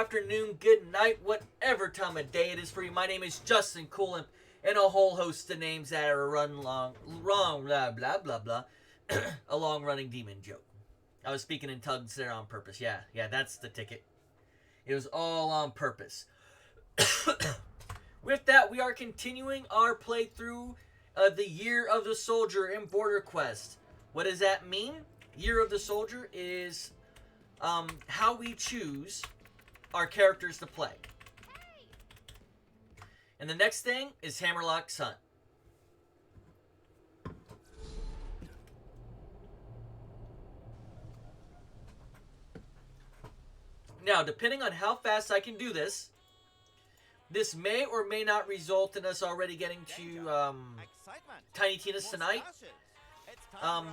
afternoon, good night, whatever time of day it is for you. My name is Justin Coolimp, and a whole host of names that are wrong, blah, blah, blah, blah. A long-running demon joke. I was speaking in tongues there on purpose. Yeah, that's the ticket. It was all on purpose. With that, we are continuing our playthrough of the Year of the Soldier in BorderQuest. What does that mean? Year of the Soldier is how we choose our characters to play. And the next thing is Hammerlock's Hunt. Now, depending on how fast I can do this, this may or may not result in us already getting to Tiny Tina's tonight.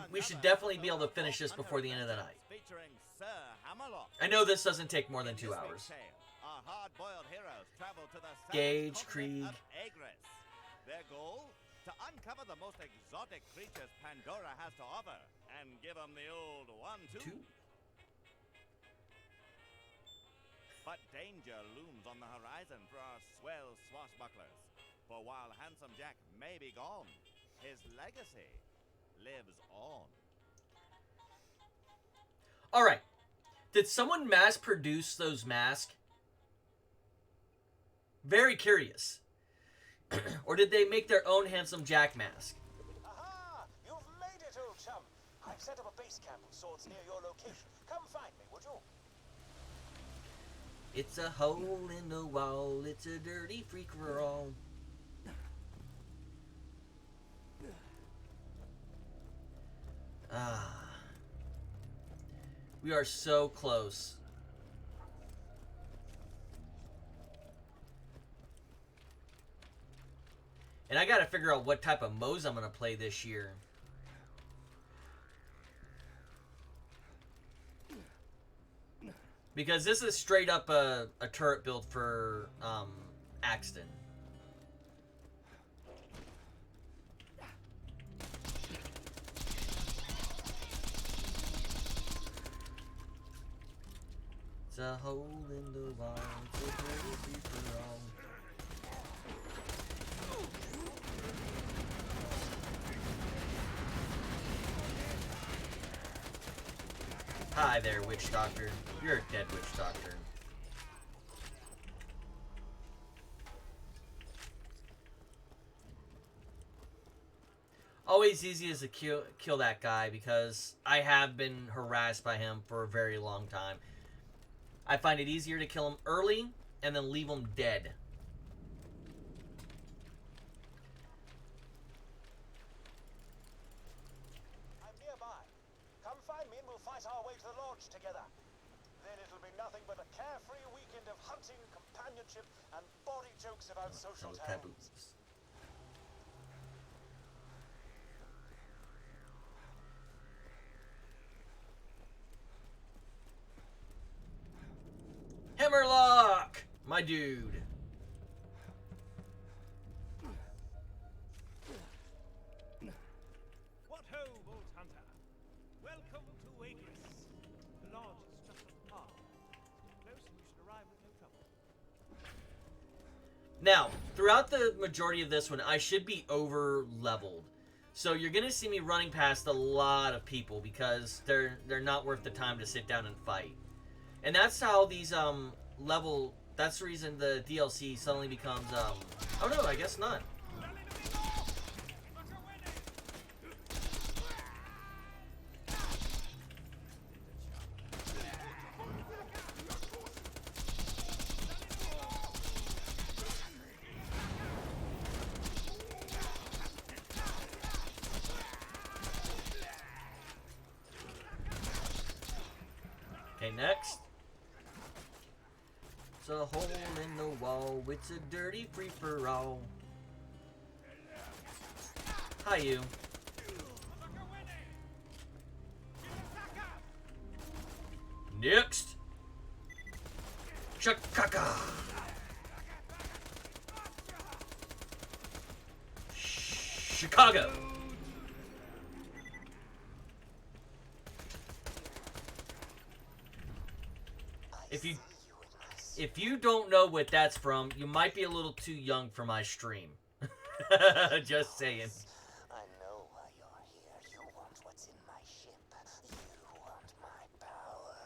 We should definitely be able to finish this before the end of the night. I know this doesn't take more than 2 hours. Gage, Krieg. Their goal? To uncover the most exotic creatures Pandora has to offer and give them the old 1-2. But danger looms on the horizon for our swell swashbucklers. For while Handsome Jack may be gone, his legacy lives on. Alright. Did someone mass produce those masks? Very curious. Or did they make their own Handsome Jack mask? Aha! You've made it, old chum. I've set up a base camp of sorts near your location. Come find me, would you? It's a hole in the wall, it's a dirty freak for all. We are so close. And I gotta figure out what type of modes I'm gonna play this year. Because this is straight up a turret build for Axton. It's a hole in the wall, it's a dirty free for all. Hi there, Witch Doctor. You're a dead Witch Doctor. Always easy as to kill that guy because I have been harassed by him for a very long time. I find it easier to kill him early and then leave him dead. I'm nearby. Come find me and we'll fight our way to the lodge together. Then it'll be nothing but a carefree weekend of hunting, companionship, and body jokes about social taboos. Hammerlock! My dude. What ho, Bolt Hunter! Welcome to Agris. The lodge is just up the path. Close and you should arrive with no trouble. Now, throughout the majority of this one, I should be over-leveled. So you're going to see me running past a lot of people because they're not worth the time to sit down and fight. And that's how these that's the reason the DLC suddenly becomes oh no, I guess not. Okay, next. It's a hole in the wall, it's a dirty free-for-all. Hi, you. Next. Chakaka. Chicago. If you don't know what that's from, you might be a little too young for my stream. Just saying. I know why you're here. You want what's in my ship. You want my power.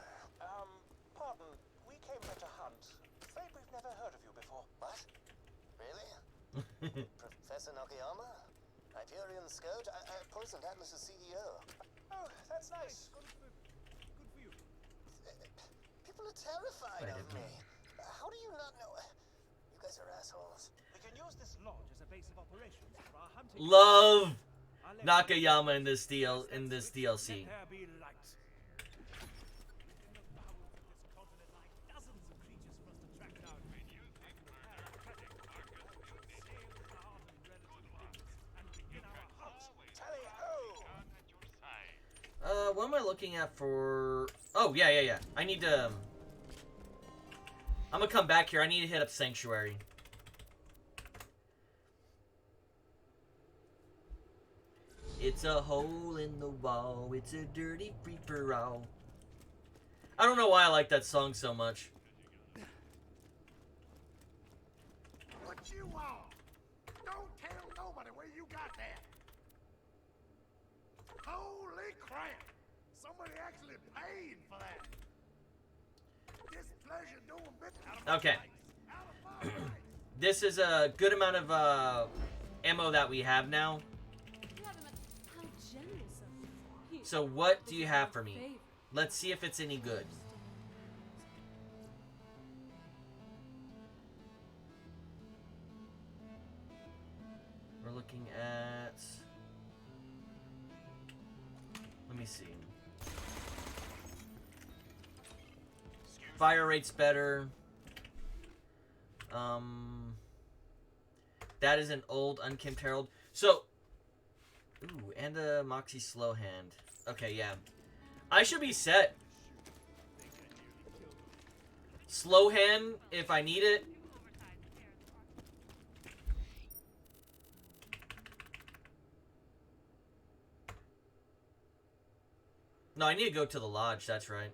Pardon. We came here to hunt. Afraid we've never heard of you before. What? Really? Professor Nakayama? Hyperion Scout? I poisoned Atlas's CDO. Oh, that's nice. Good for you. People are terrified of me. How do you not know? You guys are assholes. We can use this lodge as a base of operations for our hunting. Love I'll let Nakayama in this Let DLC. there be light. Within the bowels of this continent lie dozens of creatures for us to track down. I can repair our tragic cargo, save the heart and relative dignity, and begin our hunt. Tally-ho! What am I looking at for... Oh, yeah. I need to... I'm gonna come back here. I need to hit up Sanctuary. It's a hole in the wall. It's a dirty free-for-all. I don't know why I like that song so much. What you want? Don't tell nobody where you got that. Holy crap! Somebody actually paid for that. This pleasure doing business. Okay. Out of my life. This is a good amount of ammo that we have now. How generous of you. Here, So what do you have for me? favor. Let's see if it's any good. We're looking at... Let me see. Fire rate's better. That is an old Unkempt Herald. So, ooh, and a Moxie Slow Hand. Okay, yeah. I should be set. Slow Hand if I need it. No, I need to go to the lodge, that's right.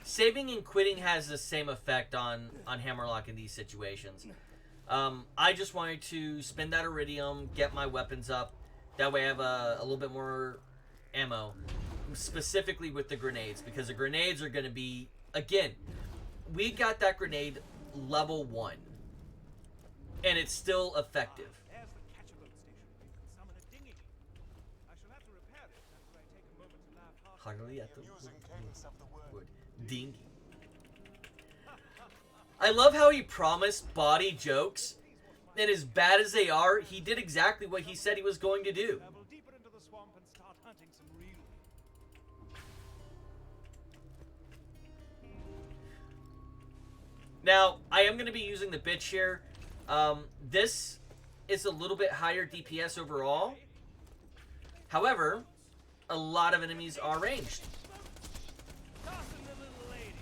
Saving and quitting has the same effect on Hammerlock in these situations. I just wanted to spend that Iridium, get my weapons up. That way I have a little bit more ammo. Specifically with the grenades, because the grenades are going to be... Again, we got that grenade level 1. And it's still effective. There's the catch-a-boat station. You can summon a dinghy. I shall have to repair it after I take a moment to laugh heartily. Hardly at the Using cadence of the word. wood. Dingy. I love how he promised body jokes, and as bad as they are, he did exactly what he said he was going to do. Travel deeper into the swamp and start hunting some real. Now, I am going to be using the bitch here. This is a little bit higher DPS overall. However, a lot of enemies are ranged. Tossing the little lady.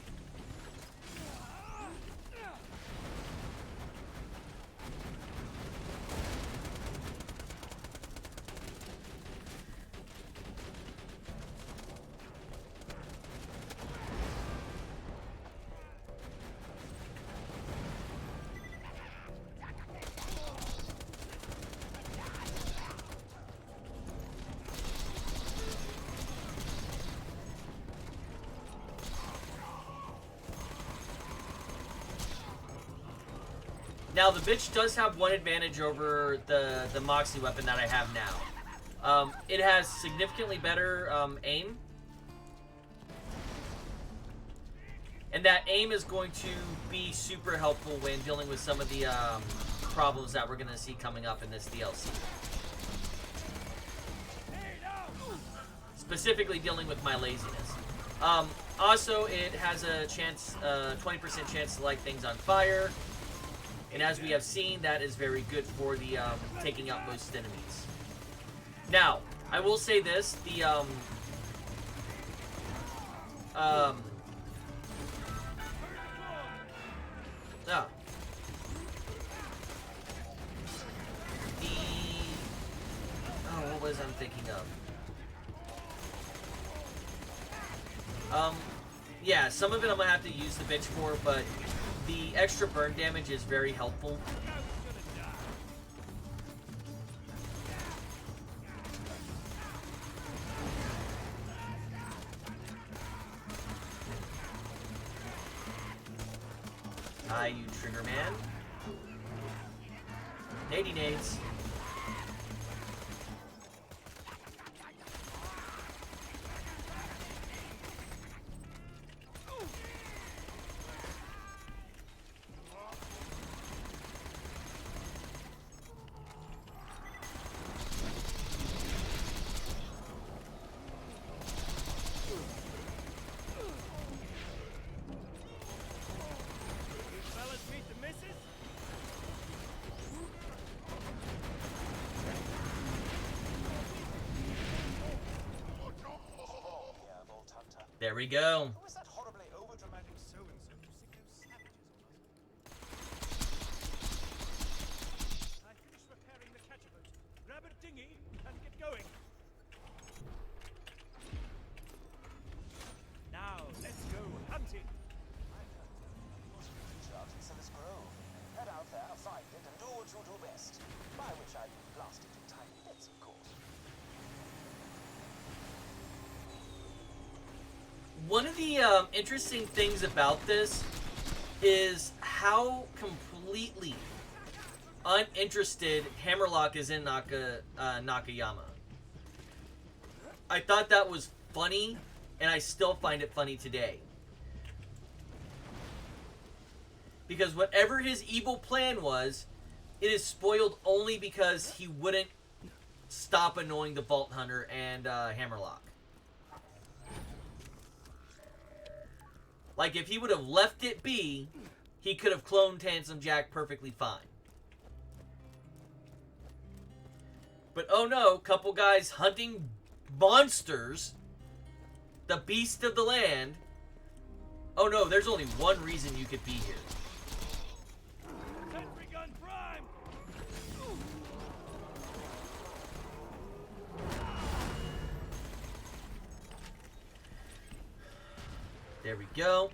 Now, the bitch does have one advantage over the Moxie weapon that I have now. It has significantly better aim. And that aim is going to be super helpful when dealing with some of the problems that we're going to see coming up in this DLC. Specifically dealing with my laziness. Also, it has a chance, 20% chance to light things on fire. And as we have seen, that is very good for the taking out most enemies. Now, I will say this: Yeah, some of it I'm gonna have to use the bitch for, but the extra burn damage is very helpful. Hi, you trigger man. Nady nades. Fellas meet the missus? Yeah, Vault Hunter. There we go. Who is that horribly overdramatic So-and-so to sick those savages on us. I finished repairing the catcher boat. Grab a dinghy and get going. Now, let's go hunting. creature out in Silas Grove? Head out there, find it, and do what you do best. By which I mean blast it in tiny bits, of course. One of the interesting things about this is how completely uninterested Hammerlock is in Nakayama. I thought that was funny, and I still find it funny today. Because whatever his evil plan was, it is spoiled only because he wouldn't stop annoying the Vault Hunter and Hammerlock. Like, if he would have left it be, he could have cloned Handsome Jack perfectly fine. But oh no, couple guys hunting monsters, the beast of the land. Oh no, there's only one reason you could be here. Sentry gun prime! There we go.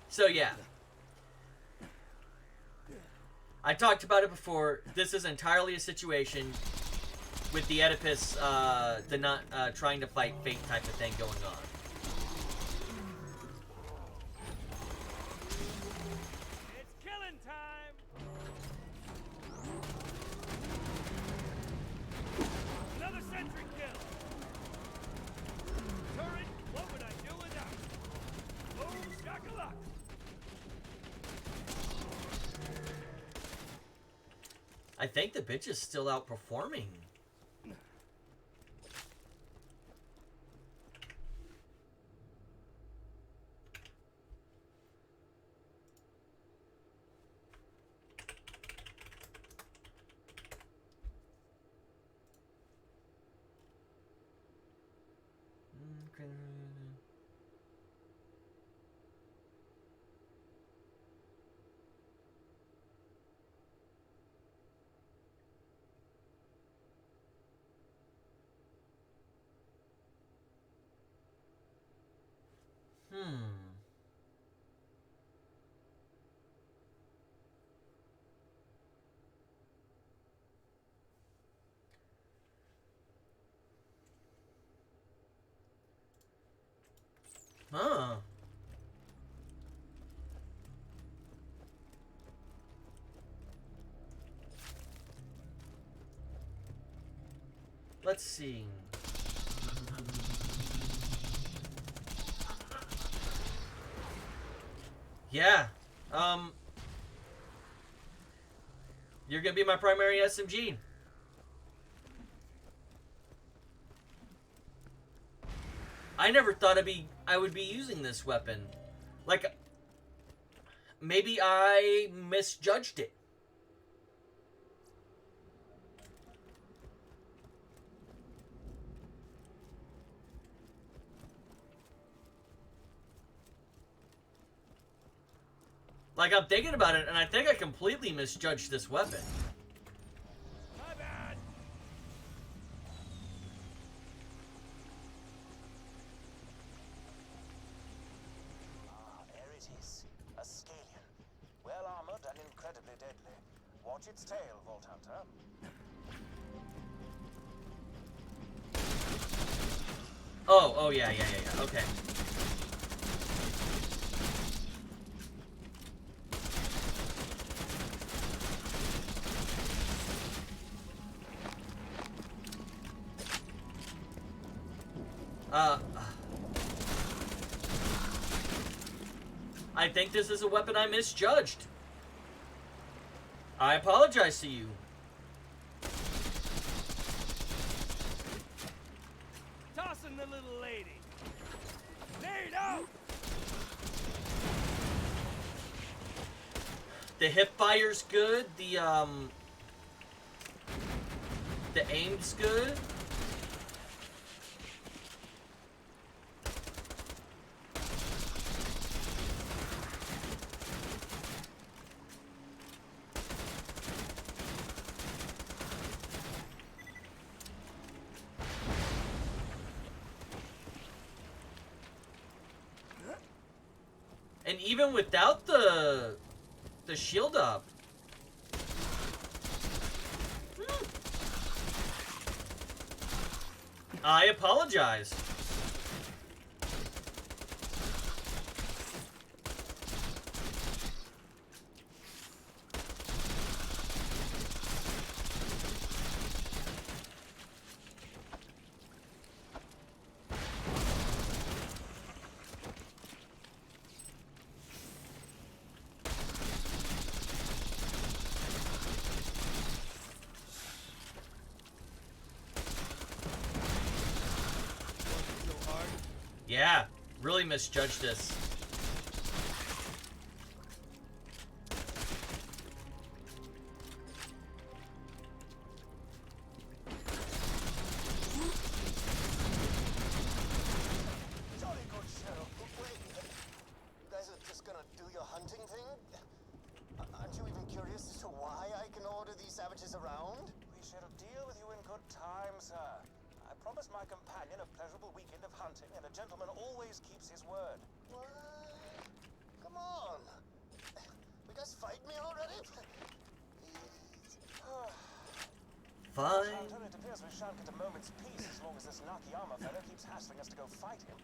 So yeah, I talked about it before. This is entirely a situation with the Oedipus trying to fight fate type of thing going on. It's killing time! Another sentry kill! Turret, what would I do without? Boom, shakalaka! I think the bitch is still outperforming. Huh. Let's see. Yeah. You're gonna be my primary SMG. I never thought I would be using this weapon. Like, maybe I misjudged it. Like, I'm thinking about it, and I think I completely misjudged this weapon. My bad. Ah, there it is. A scallion. Well armored and incredibly deadly. Watch its tail, Vault Hunter. Oh, yeah, okay. I think this is a weapon I misjudged. I apologize to you. Tossing the little lady. Nade out. The hip fire's good. The aim's good. And even without the shield up, I apologize. Yeah, really misjudged this. Jolly good show. Wait, you guys are just gonna do your hunting thing? Aren't you even curious as to why I can order these savages around? We shall deal with you in good time, sir. I promised my companion a pleasurable weekend of hunting, and a gentleman always keeps his word. What? Come on. You guys fight me already? Fine. Hunter, it appears we shan't get a moment's peace as long as this Nakayama fellow keeps hassling us to go fight him.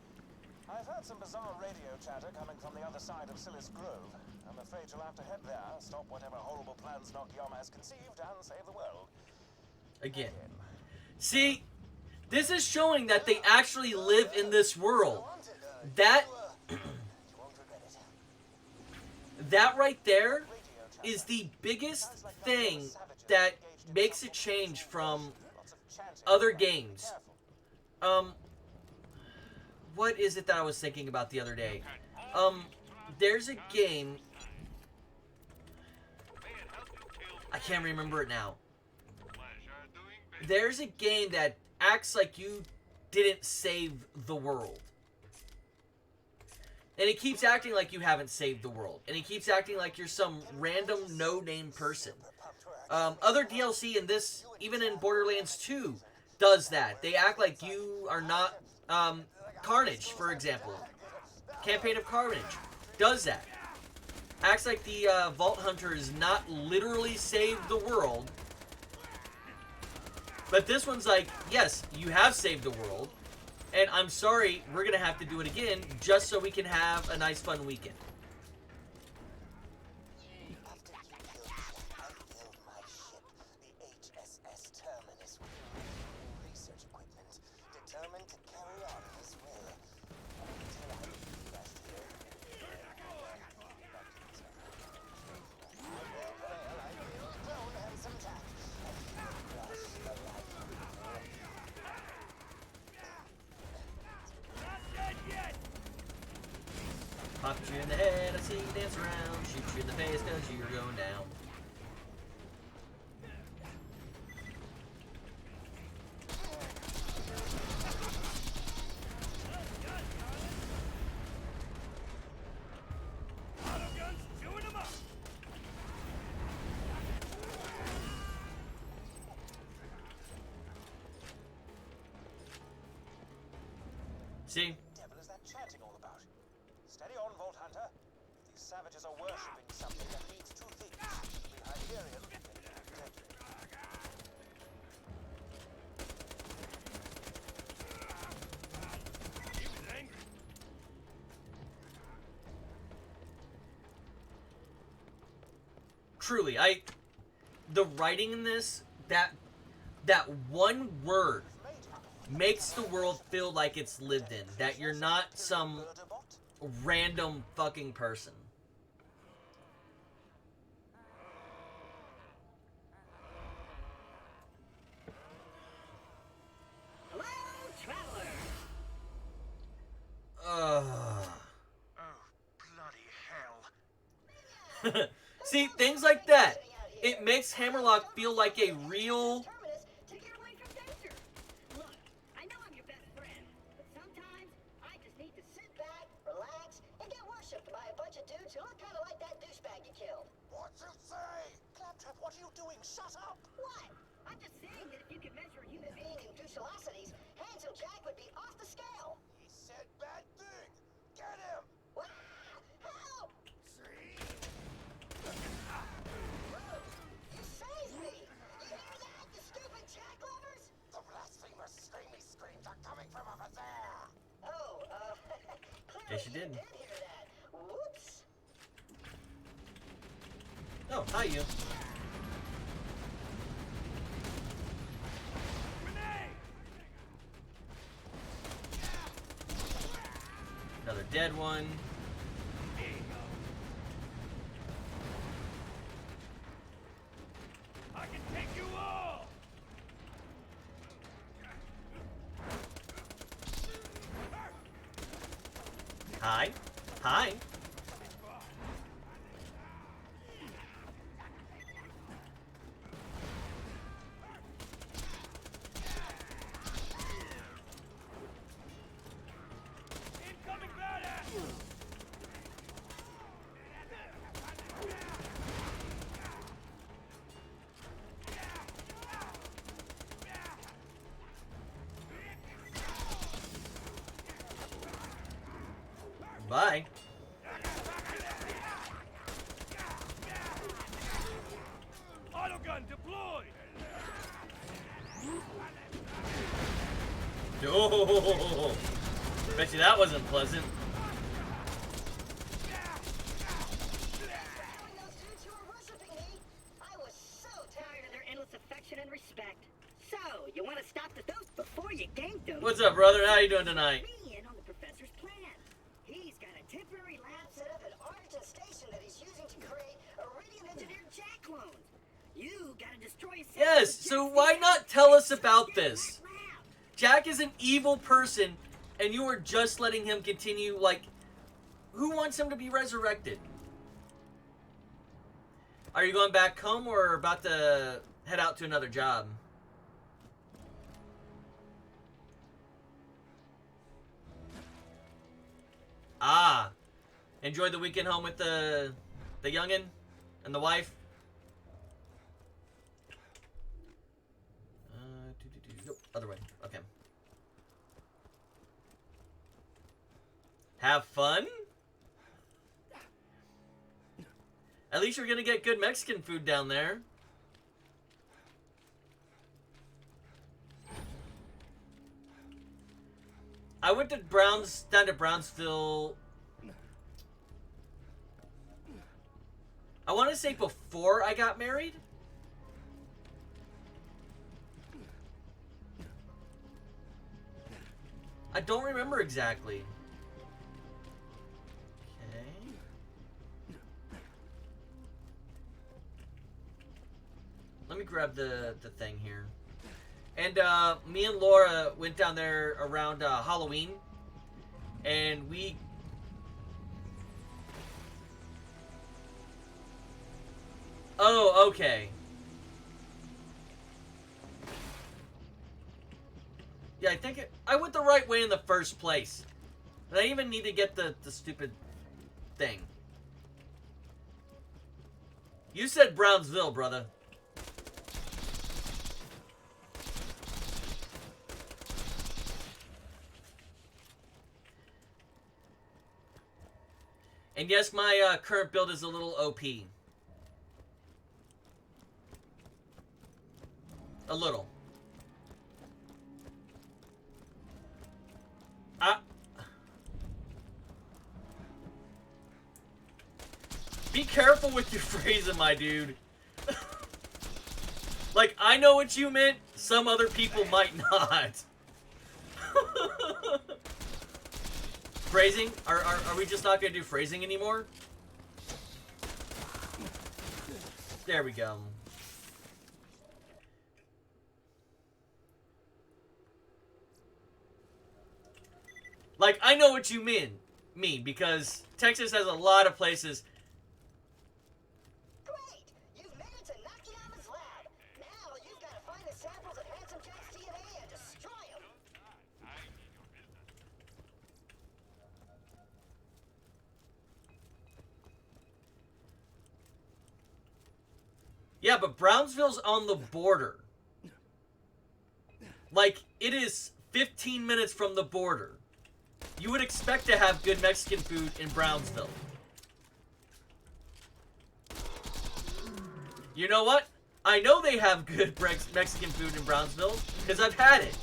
I've heard some bizarre radio chatter coming from the other side of Silas Grove. I'm afraid you'll have to head there, stop whatever horrible plans Nakayama has conceived, and save the world. Again. See, this is showing that they actually live in this world. That You won't regret it. that right there is the biggest thing that makes it change from other games. What is it that I was thinking about the other day? There's a game. I can't remember it now. There's a game that acts like you didn't save the world. And it keeps acting like you haven't saved the world. And it keeps acting like you're some random no-name person. Other DLC in this, even in Borderlands 2, does that. They act like you are not... Carnage, for example. Campaign of Carnage does that. Acts like the Vault Hunter is not literally saved the world. But this one's like, yes, you have saved the world. And I'm sorry, we're going to have to do it again just so we can have a nice, fun weekend. After you killed me, I filled my ship, the HSS Terminus, with new research equipment, determined to carry on his will. Until I left here. I will clone Handsome Jack. And he will crush the life of me. Not dead yet. Pop you in the head, I see you dance around. Shoot you in the face because you're going down. Auto guns chewing them up. See? devil is that chanting all about? Steady on, Vault Hunter. These savages are worshipping something that means two things. The Hyperion and deadly. He was angry. Truly, the writing in this, that one word makes the world feel like it's lived in. That you're not some Murderbot? random fucking person. Hello, traveler. Oh, bloody hell. See, things like that. It makes Hammerlock feel like a real... Terminus to get away from danger. Look, I know I'm your best friend, but sometimes I just need to sit back, relax, and get worshipped by a bunch of dudes who look kind of like that douchebag you killed. What you say? Claptrap, what are you doing? Shut up! What? I'm just saying that if you could measure a human being in doucelocities, Handsome Jack would be off the scale. He said bad thing. Get him! What? Help! See? You saved me! You hear that, you stupid Jack lovers? The blasphemous screamy screams are coming from over there! Oh, clearly Yes, you did. did hear that. Whoops. Oh, hi you. Another dead one. I can take you all. Hi. Hi. Incoming badass. Bye. Autogun deployed. Oh, bet you that wasn't pleasant. Knowing those dudes who were worshiping me, I was so tired of their endless affection and respect. So, you want to stop the those before you gank them? What's up, brother? How you doing tonight? Me in on the professor's plan. He's got a temporary lab set up at Arlington Station that he's using to create Iridium engineered Jack clones. You gotta destroy a Yes, so why not tell us about this? Jack is an evil person, and you are just letting him continue, like, who wants him to be resurrected? Are you going back home or about to head out to another job? Ah, enjoy the weekend home with the youngin' and the wife? Nope, other way. Okay. Have fun? At least you're gonna get good Mexican food down there. I went to down to Brownsville. I want to say before I got married. I don't remember exactly. Okay. Let me grab the thing here. And me and Laura went down there around Halloween. And we... Oh, okay. Yeah, I think I went the right way in the first place. And I even need to get the stupid thing. You said Brownsville, brother. And yes, my current build is a little OP. A little. Be careful with your phrasing, my dude. Like, I know what you meant, some other people might not. Phrasing? Are we just not gonna do phrasing anymore? There we go. Like, I know what you mean, because Texas has a lot of places. Great! You've made it to Nakayama's lab. Now you've got to find the samples of Handsome Jack's DNA and destroy them. Yeah, but Brownsville's on the border. Like, it is 15 minutes from the border. You would expect to have good Mexican food in Brownsville. You know what? I know they have good Mexican food in Brownsville, because I've had it.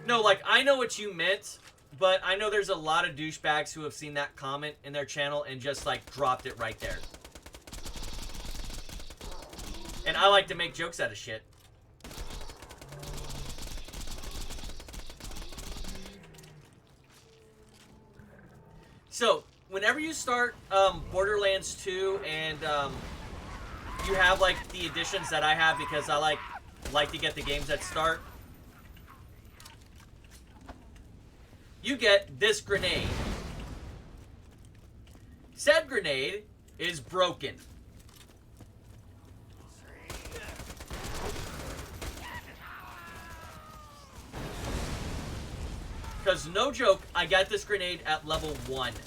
No, like, I know what you meant, but I know there's a lot of douchebags who have seen that comment in their channel and just, like, dropped it right there. And I like to make jokes out of shit. So, whenever you start Borderlands 2 and you have, like, the additions that I have because I like to get the games at start, you get this grenade. Said grenade is broken. Because, no joke, I got this grenade at level 1. Say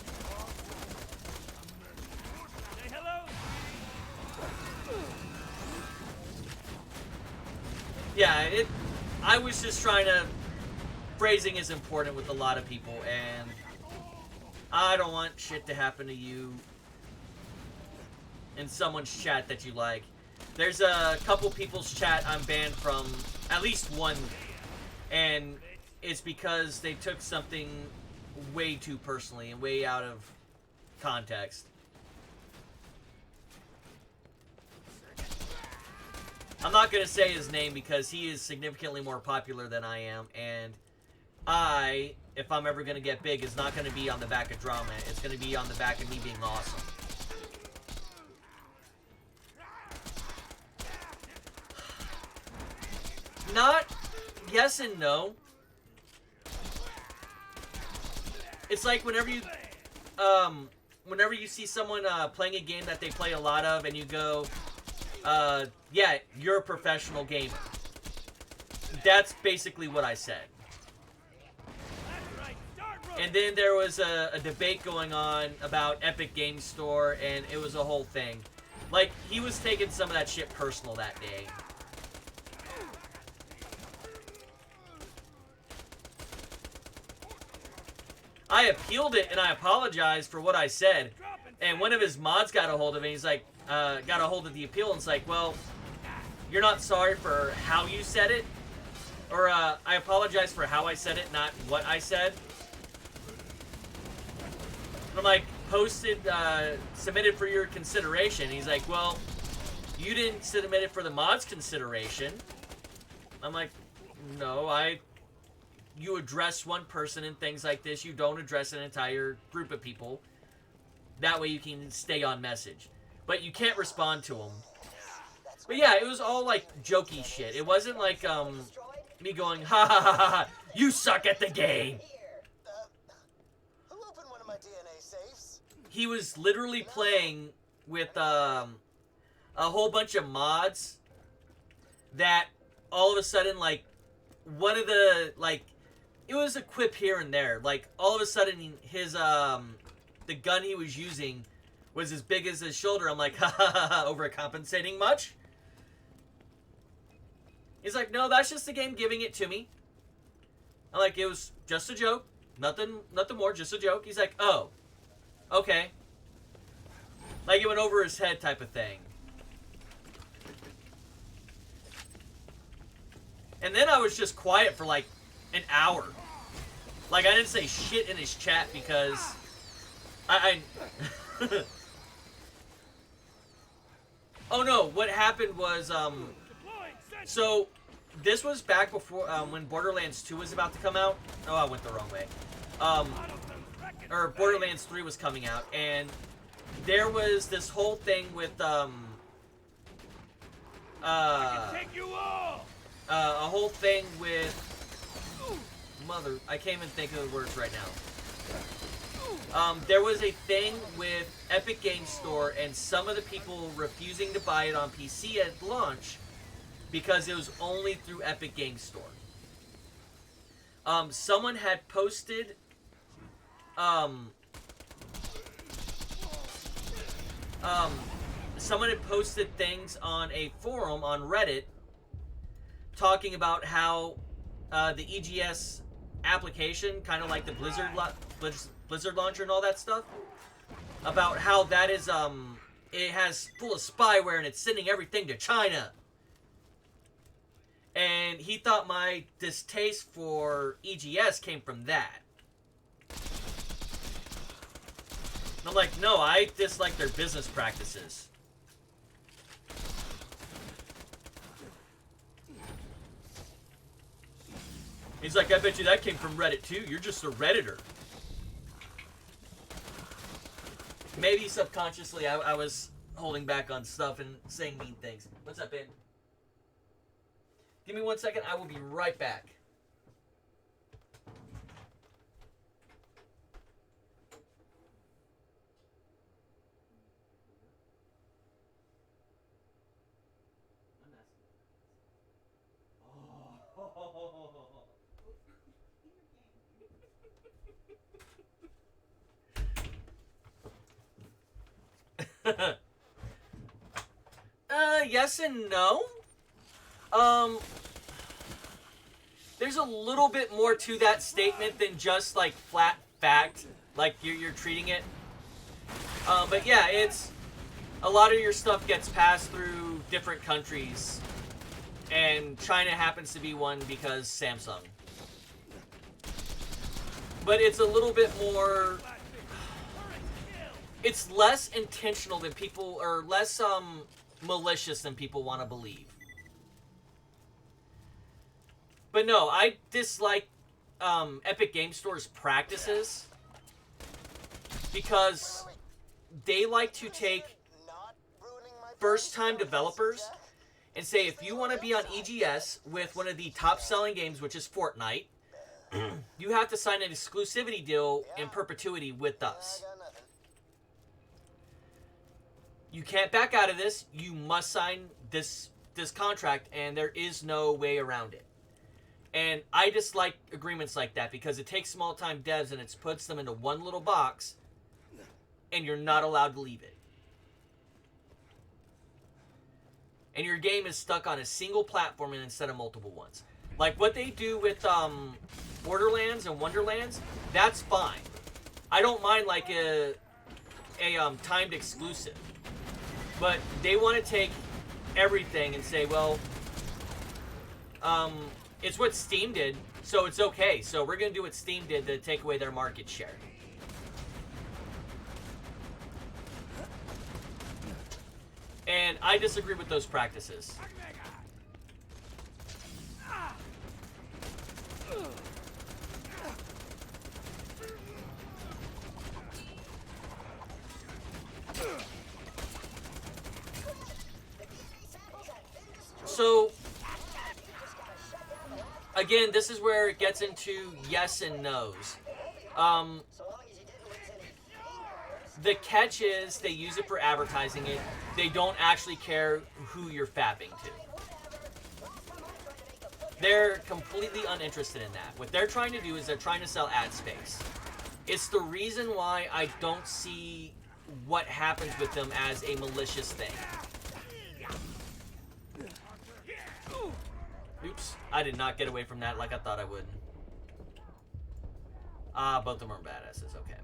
hello. Yeah, I was just trying to... Phrasing is important with a lot of people, and I don't want shit to happen to you in someone's chat that you like. There's a couple people's chat I'm banned from, at least one, and it's because they took something way too personally and way out of context. I'm not going to say his name because he is significantly more popular than I am, and if I'm ever going to get big, it's not going to be on the back of drama. It's going to be on the back of me being awesome. Not yes and no. It's like whenever you see someone playing a game that they play a lot of, and you go, yeah, you're a professional gamer. That's basically what I said. And then there was a debate going on about Epic Games Store, and it was a whole thing. Like, he was taking some of that shit personal that day. I appealed it, and I apologized for what I said. And one of his mods got a hold of it, and he's like, got a hold of the appeal, and it's like, well, you're not sorry for how you said it? Or, I apologize for how I said it, not what I said. And I'm like, posted, submitted for your consideration. He's like, well, you didn't submit it for the mod's consideration. I'm like, no, you address one person in things like this. You don't address an entire group of people. That way you can stay on message. But you can't respond to them. But yeah, it was all like jokey shit. It wasn't like, me going, ha ha ha ha, you suck at the game. Who opened one of my DNA safes? He was literally playing with a whole bunch of mods that all of a sudden, like, one of the, like, it was a quip here and there. Like, all of a sudden, his, the gun he was using was as big as his shoulder. I'm like, ha ha ha ha, overcompensating much? He's like, no, that's just the game giving it to me. I'm like, it was just a joke. Nothing more, just a joke. He's like, oh, okay. Like it went over his head type of thing. And then I was just quiet for like an hour. Like I didn't say shit in his chat because I Oh no, what happened was so this was back before when Borderlands 2 was about to come out. Oh, I went the wrong way. Or Borderlands 3 was coming out, and there was this whole thing with a whole thing with I can't even think of the words right now. There was a thing with Epic Games Store and some of the people refusing to buy it on PC at launch because it was only through Epic Games Store. Someone had posted someone had posted things on a forum on Reddit talking about how the EGS application, kind of like the Blizzard launcher and all that stuff, about how that is it has full of spyware and it's sending everything to China. And he thought my distaste for EGS came from that. And I'm like, no, I dislike their business practices. He's like, I bet you that came from Reddit too. You're just a Redditor. Maybe subconsciously I was holding back on stuff and saying mean things. What's up, Ben? Give me 1 second. I will be right back. Yes and no. There's a little bit more to that statement than just like flat fact, like you're treating it. But yeah, it's a lot of your stuff gets passed through different countries, and China happens to be one because Samsung. But it's a little bit more. It's less intentional than people, or less malicious than people want to believe. But no, I dislike Epic Games Store's practices because they like to take first-time developers and say, if you want to be on EGS with one of the top-selling games, which is Fortnite, you have to sign an exclusivity deal in perpetuity with us. You can't back out of this. You must sign this contract, and there is no way around it. And I dislike agreements like that because it takes small-time devs and it puts them into one little box, and you're not allowed to leave it. And your game is stuck on a single platform instead of multiple ones. Like what they do with Borderlands and Wonderlands, that's fine. I don't mind like a timed exclusive. But they want to take everything and say, well, it's what Steam did, so it's okay. So we're going to do what Steam did to take away their market share. And I disagree with those practices. So, again, this is where it gets into yes and no's. The catch is they use it for advertising it. They don't actually care who you're fapping to. They're completely uninterested in that. What they're trying to do is they're trying to sell ad space. It's the reason why I don't see what happens with them as a malicious thing. I did not get away from that like I thought I would. Both of them are badasses. Okay.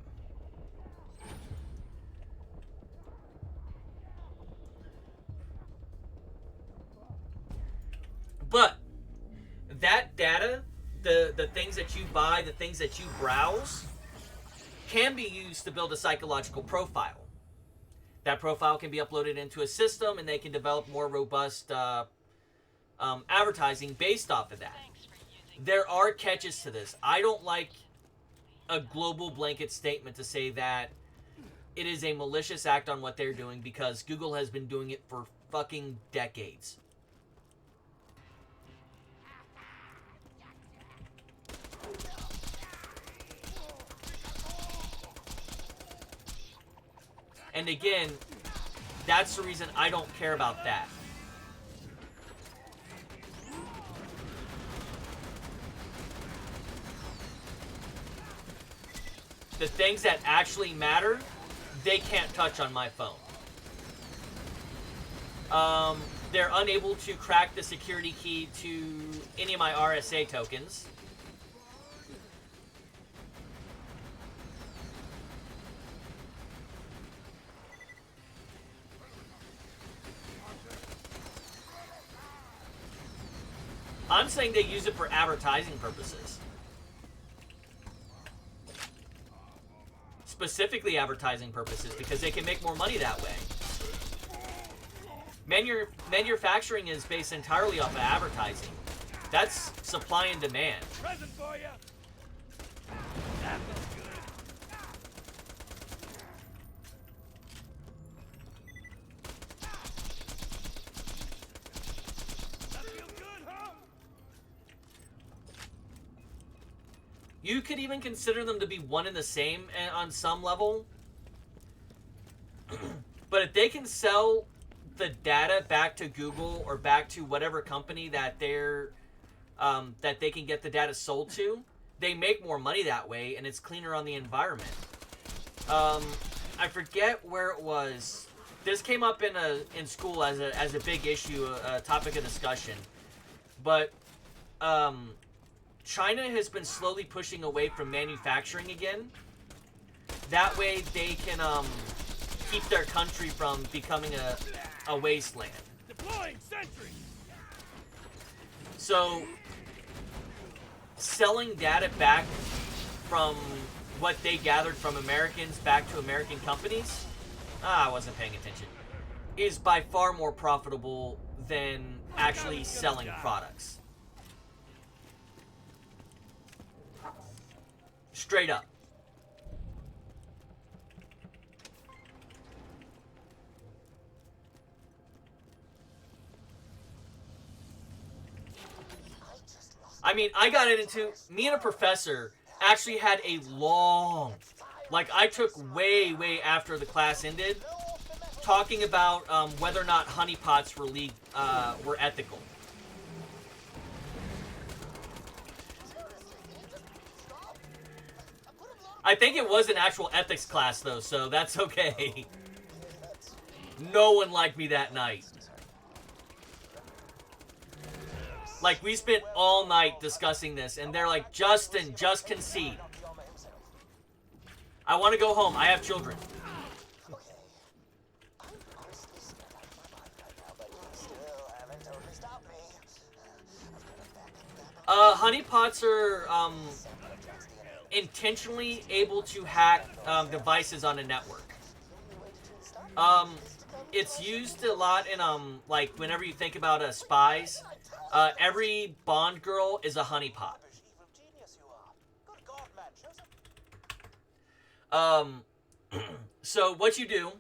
But that data, the things that you buy, the things that you browse, can be used to build a psychological profile. That profile can be uploaded into a system, and they can develop more robust advertising based off of that. There are catches to this. I don't like a global blanket statement to say that it is a malicious act on what they're doing, because Google has been doing it for fucking decades. And again, that's the reason I don't care about that. The things that actually matter, they can't touch on my phone. They're unable to crack the security key to any of my RSA tokens. I'm saying they use it for advertising purposes. Specifically advertising purposes, because they can make more money that way. Manufacturing is based entirely off of advertising. That's supply and demand. Present for you. That feels good. That feels good, huh? You could even consider them to be one and the same on some level. But if they can sell the data back to Google or back to whatever company that they're that they can get the data sold to, they make more money that way, and it's cleaner on the environment. I forget where it was. This came up in school as a big issue, a topic of discussion. But China has been slowly pushing away from manufacturing again. That way they can keep their country from becoming a wasteland. Deploying sentry. So selling data back from what they gathered from Americans back to American companies, I wasn't paying attention, is by far more profitable than actually selling products. Straight up. I mean, I got it into... Me and a professor actually had a long... Like, I took way after the class ended, talking about whether or not honeypots were ethical. I think it was an actual ethics class, though, so that's okay. No one liked me that night. Like, we spent all night discussing this, and they're like, Justin, just concede. I want to go home. I have children. Honeypots are intentionally able to hack devices on a network. It's used a lot in like whenever you think about spies. Every Bond girl is a honeypot. So what you do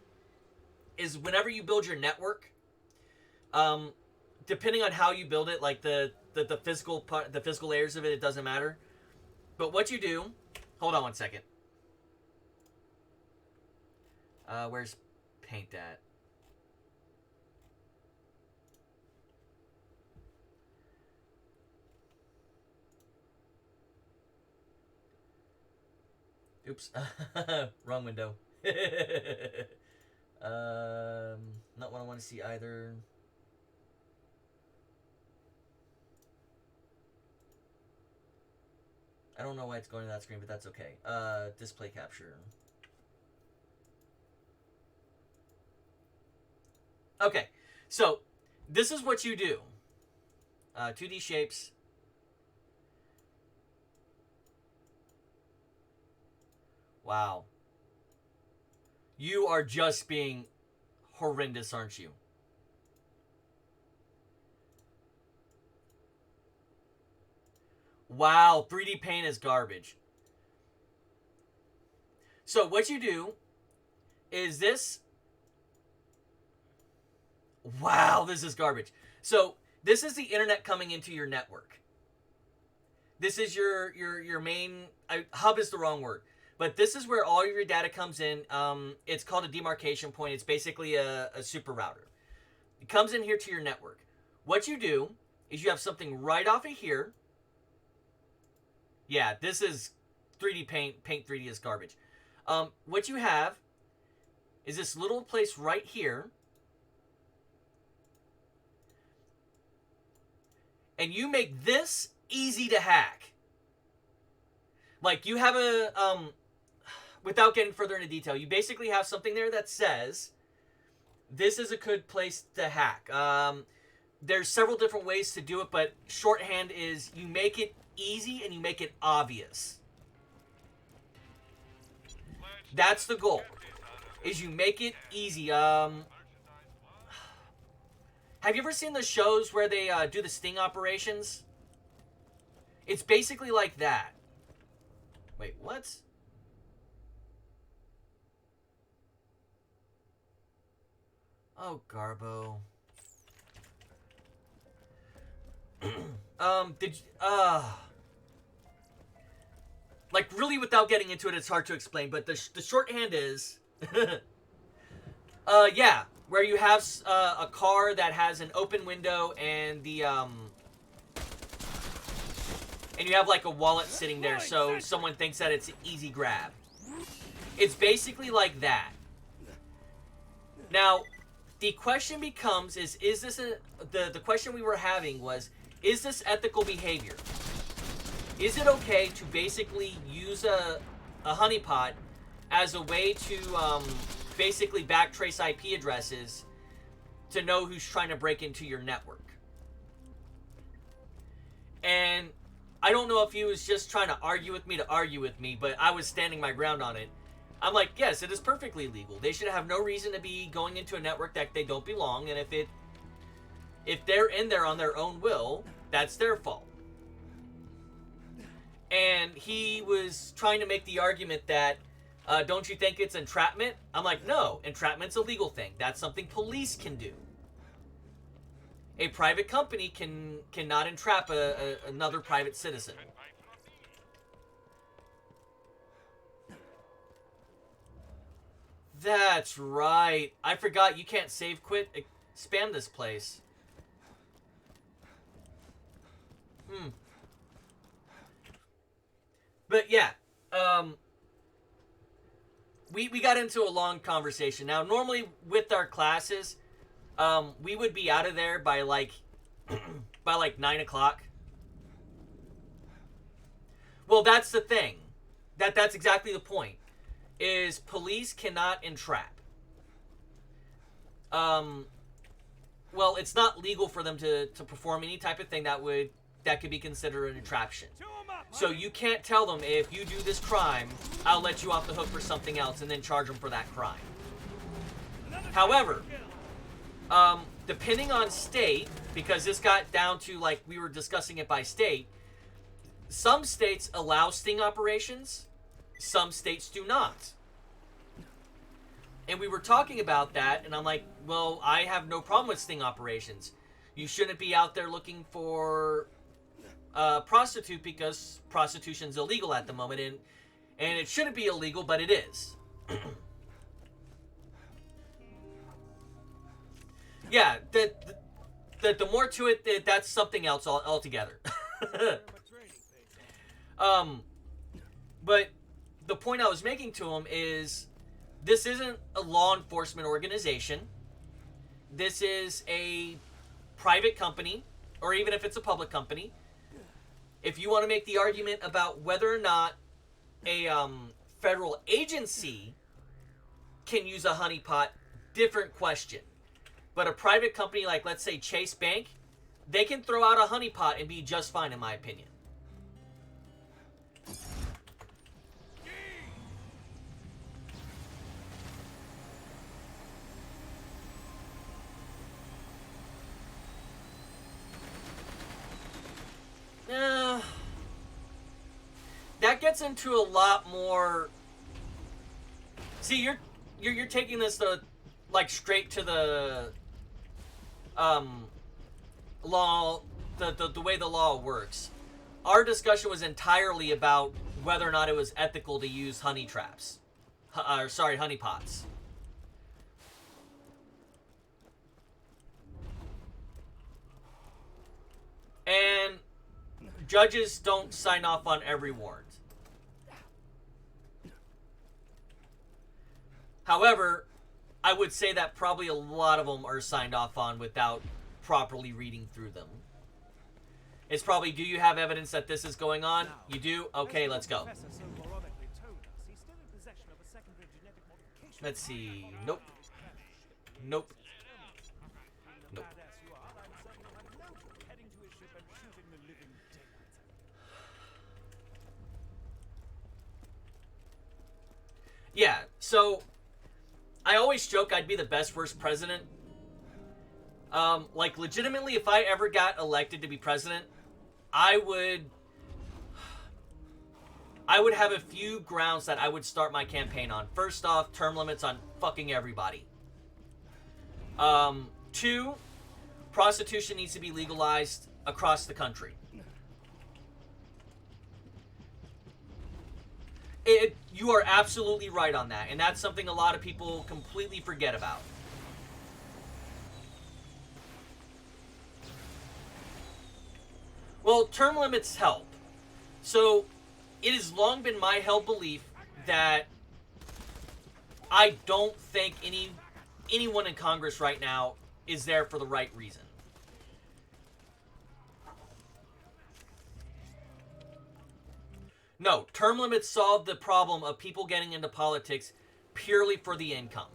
is whenever you build your network, depending on how you build it, like the physical part, the physical layers of it, it doesn't matter. But what you do, hold on one second. Where's paint at? Oops. Wrong window. Not what I want to see either. I don't know why it's going to that screen, but that's okay. Display capture. Okay, so this is what you do. 2D shapes. Wow. You are just being horrendous, aren't you? Wow, 3D paint is garbage. So what you do is this. Wow, this is garbage. So this is the internet coming into your network. This is your main hub is the wrong word, but this is where all your data comes in. It's called a demarcation point. It's basically a super router. It comes in here to your network. What you do is you have something right off of here. Yeah, this is 3D paint. Paint 3D is garbage. What you have is this little place right here. And you make this easy to hack. Like, you have a, without getting further into detail, you basically have something there that says, this is a good place to hack. There's several different ways to do it, but shorthand is you make it easy and you make it obvious. That's the goal, is you make it easy. Have you ever seen the shows where they do the sting operations? It's basically like that. Wait, what? Oh, Garbo. Like, really, without getting into it, it's hard to explain, but the shorthand is... yeah, where you have a car that has an open window and the, and you have, like, a wallet sitting there, so someone thinks that it's an easy grab. It's basically like that. Now, the question becomes is this the question we were having was, is this ethical behavior? Is it okay to basically use a honeypot as a way to basically backtrace IP addresses to know who's trying to break into your network? And I don't know if he was just trying to argue with me, but I was standing my ground on it. I'm like, yes, it is perfectly legal. They should have no reason to be going into a network that they don't belong, and if they're in there on their own will, that's their fault. And he was trying to make the argument that, don't you think it's entrapment? I'm like, no, entrapment's a legal thing. That's something police can do. A private company cannot entrap another private citizen. That's right. I forgot you can't save quit. Spam this place. But yeah, we got into a long conversation. Now, normally with our classes, we would be out of there by like 9 o'clock. Well, that's the thing. That's exactly the point. Is police cannot entrap. Well, it's not legal for them to perform any type of thing that could be considered an entraption. So you can't tell them, if you do this crime, I'll let you off the hook for something else and then charge them for that crime. However, depending on state, because this got down to, like, we were discussing it by state, some states allow sting operations, some states do not. And we were talking about that, and I'm like, well, I have no problem with sting operations. You shouldn't be out there looking for prostitute because prostitution's illegal at the moment, and it shouldn't be illegal, but it is. Yeah, the more to it, that's something else altogether. But the point I was making to him is, this isn't a law enforcement organization. This is a private company, or even if it's a public company. if you want to make the argument about whether or not a federal agency can use a honeypot, different question. But a private company like, let's say, Chase Bank, they can throw out a honeypot and be just fine, in my opinion. That gets into a lot more. See, you're taking this like straight to the law, the way the law works. Our discussion was entirely about whether or not it was ethical to use honey traps, honey pots. And judges don't sign off on every warrant. However, I would say that probably a lot of them are signed off on without properly reading through them. It's probably, do you have evidence that this is going on? You do? Okay, let's go. Let's see. Nope. Nope. Nope. Yeah, so I always joke I'd be the best worst president. Like, legitimately, if I ever got elected to be president, I would have a few grounds that I would start my campaign on. First off, term limits on fucking everybody. 2, prostitution needs to be legalized across the country. You are absolutely right on that, and that's something a lot of people completely forget about. Well, term limits help. So, it has long been my held belief that I don't think anyone in Congress right now is there for the right reason. No, term limits solve the problem of people getting into politics purely for the income.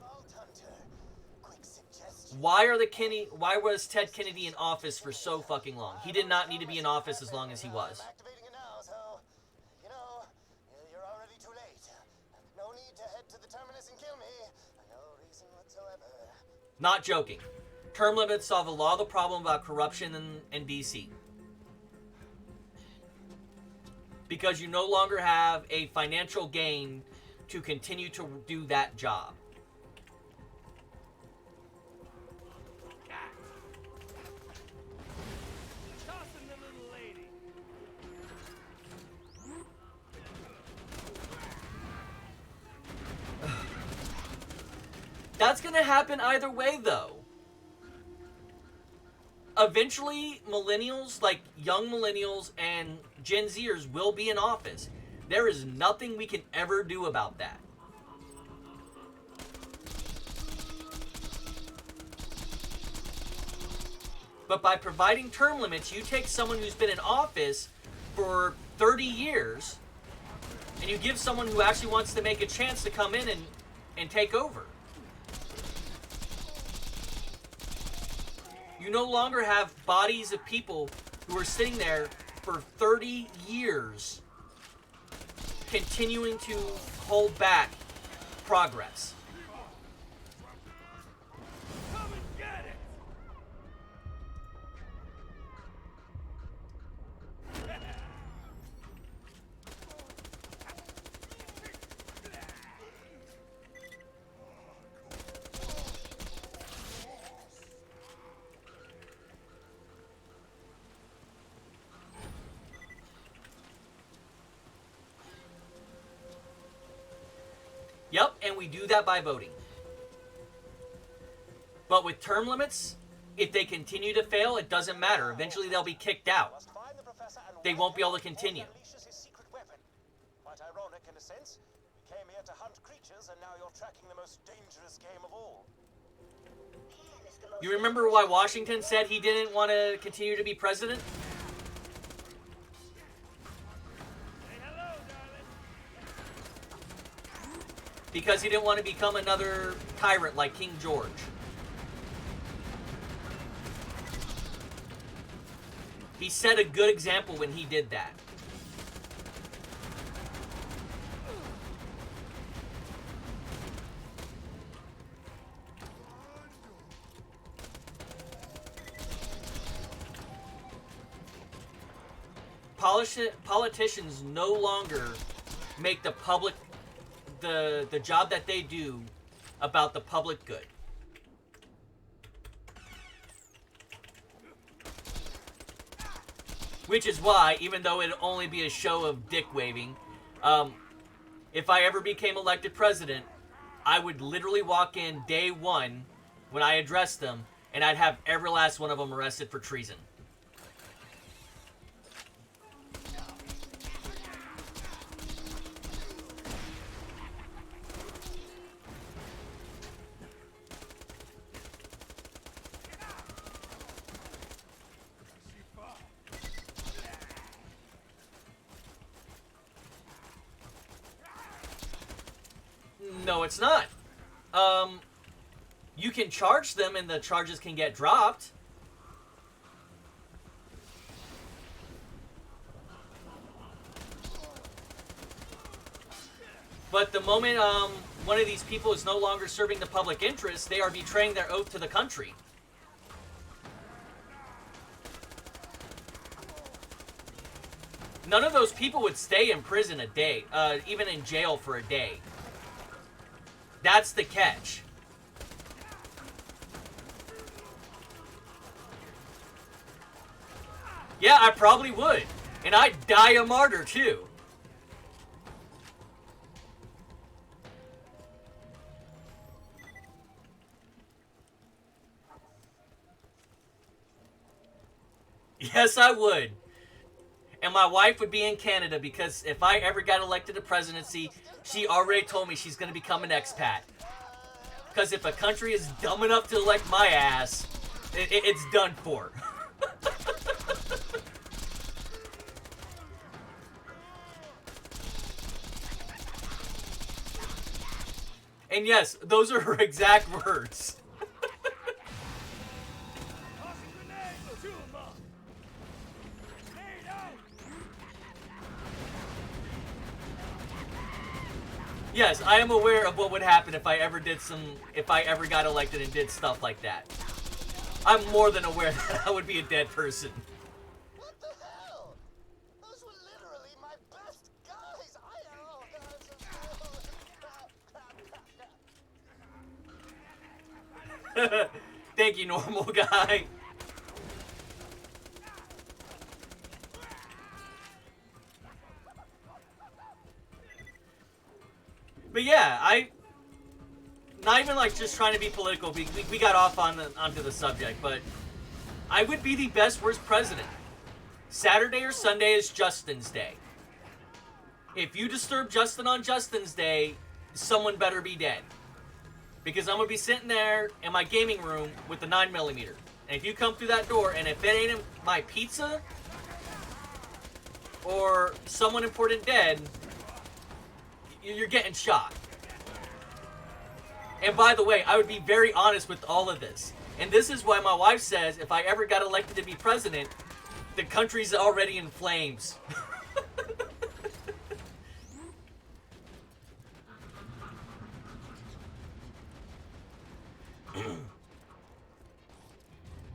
Why was Ted Kennedy in office for so fucking long? He did not need to be in office as long as he was. Activating it now, so, you know, you're already too late. No need to head to the terminus and kill me. No reason whatsoever. Not joking. Term limits solve a lot of the problem about corruption in DC. Because you no longer have a financial gain to continue to do that job. Tossing the little lady. That's going to happen either way, though. Eventually, millennials, like young millennials and Gen Zers, will be in office. There is nothing we can ever do about that. But by providing term limits, you take someone who's been in office for 30 years, and you give someone who actually wants to make a chance to come in and take over. You no longer have bodies of people who are sitting there for 30 years continuing to hold back progress. Come and get it. Yep, and we do that by voting. But with term limits, if they continue to fail, it doesn't matter. Eventually they'll be kicked out. Must find the professor and They won't be able to continue. unleashes his secret weapon. Quite ironic in a sense. We came here to hunt creatures, and now you're tracking the most dangerous game of all. You remember why Washington said he didn't want to continue to be president? because he didn't want to become another tyrant like King George. He set a good example when he did that. Politicians no longer make the public, the job that they do about the public good. Which is why, even though it'd only be a show of dick waving, if I ever became elected president, I would literally walk in day one when I addressed them, and I'd have every last one of them arrested for treason. No, it's not. You can charge them and the charges can get dropped. But the moment one of these people is no longer serving the public interest, they are betraying their oath to the country. None of those people would stay in prison a day, even in jail for a day. That's the catch. Yeah, I probably would. And I'd die a martyr, too. Yes, I would. And my wife would be in Canada because if I ever got elected to presidency, she already told me she's going to become an expat. Because if a country is dumb enough to elect my ass, it's done for. And yes, those are her exact words. Yes, I am aware of what would happen if I ever got elected and did stuff like that. I'm more than aware that I would be a dead person. What the hell? Those were literally my best guys. Thank you, normal guy. But yeah, not even like just trying to be political. We got off onto the subject, but I would be the best worst president. Saturday or Sunday is Justin's Day. If you disturb Justin on Justin's Day, someone better be dead. Because I'm going to be sitting there in my gaming room with the 9mm. And if you come through that door, and if it ain't my pizza, or someone important dead, you're getting shot. And by the way, I would be very honest with all of this. And this is why my wife says if I ever got elected to be president, the country's already in flames.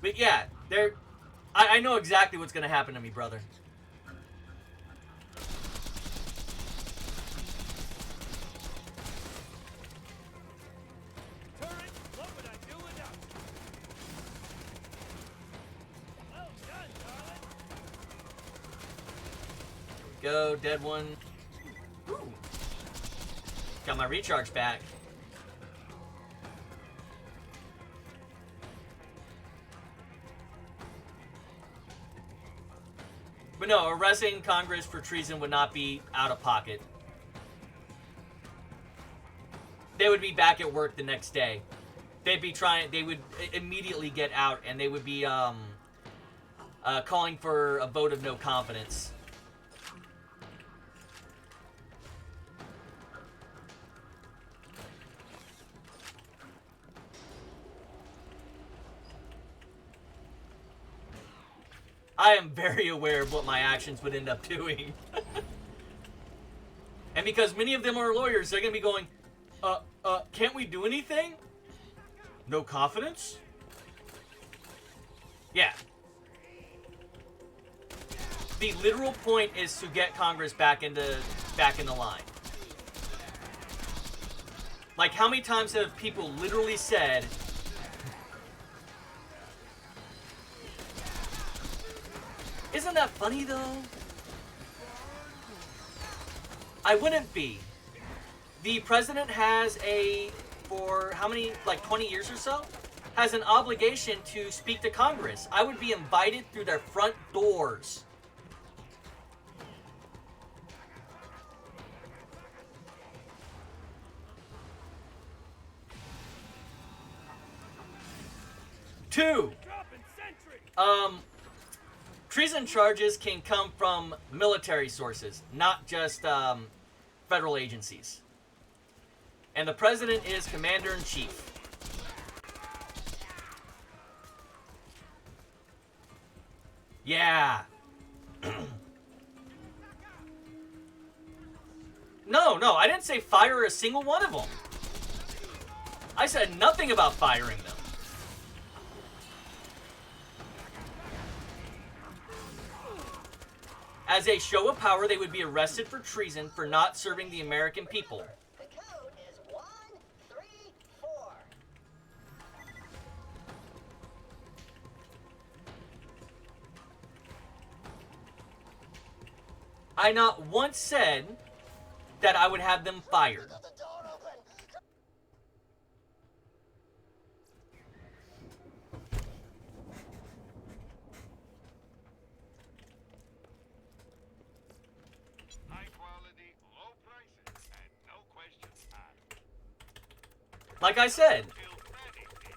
But yeah, I know exactly what's going to happen to me, brother. Go, dead one. Ooh. Got my recharge back. But no, arresting Congress for treason would not be out of pocket. They would be back at work the next day. They would immediately get out and they would be calling for a vote of no confidence. I am very aware of what my actions would end up doing. And because many of them are lawyers, they're going to be going, can't we do anything? No confidence? Yeah. The literal point is to get Congress back into line. Like, how many times have people literally said, isn't that funny, though? I wouldn't be. The president has for how many, like 20 years or so, has an obligation to speak to Congress. I would be invited through their front doors. Two, treason charges can come from military sources, not just federal agencies. And the president is commander-in-chief. Yeah. No, I didn't say fire a single one of them. I said nothing about firing them. As a show of power, they would be arrested for treason for not serving the American people. The code is 134. I not once said that I would have them fired. Got the door open. High quality, low prices, and no questions asked. Like I said, Till ready, bitch.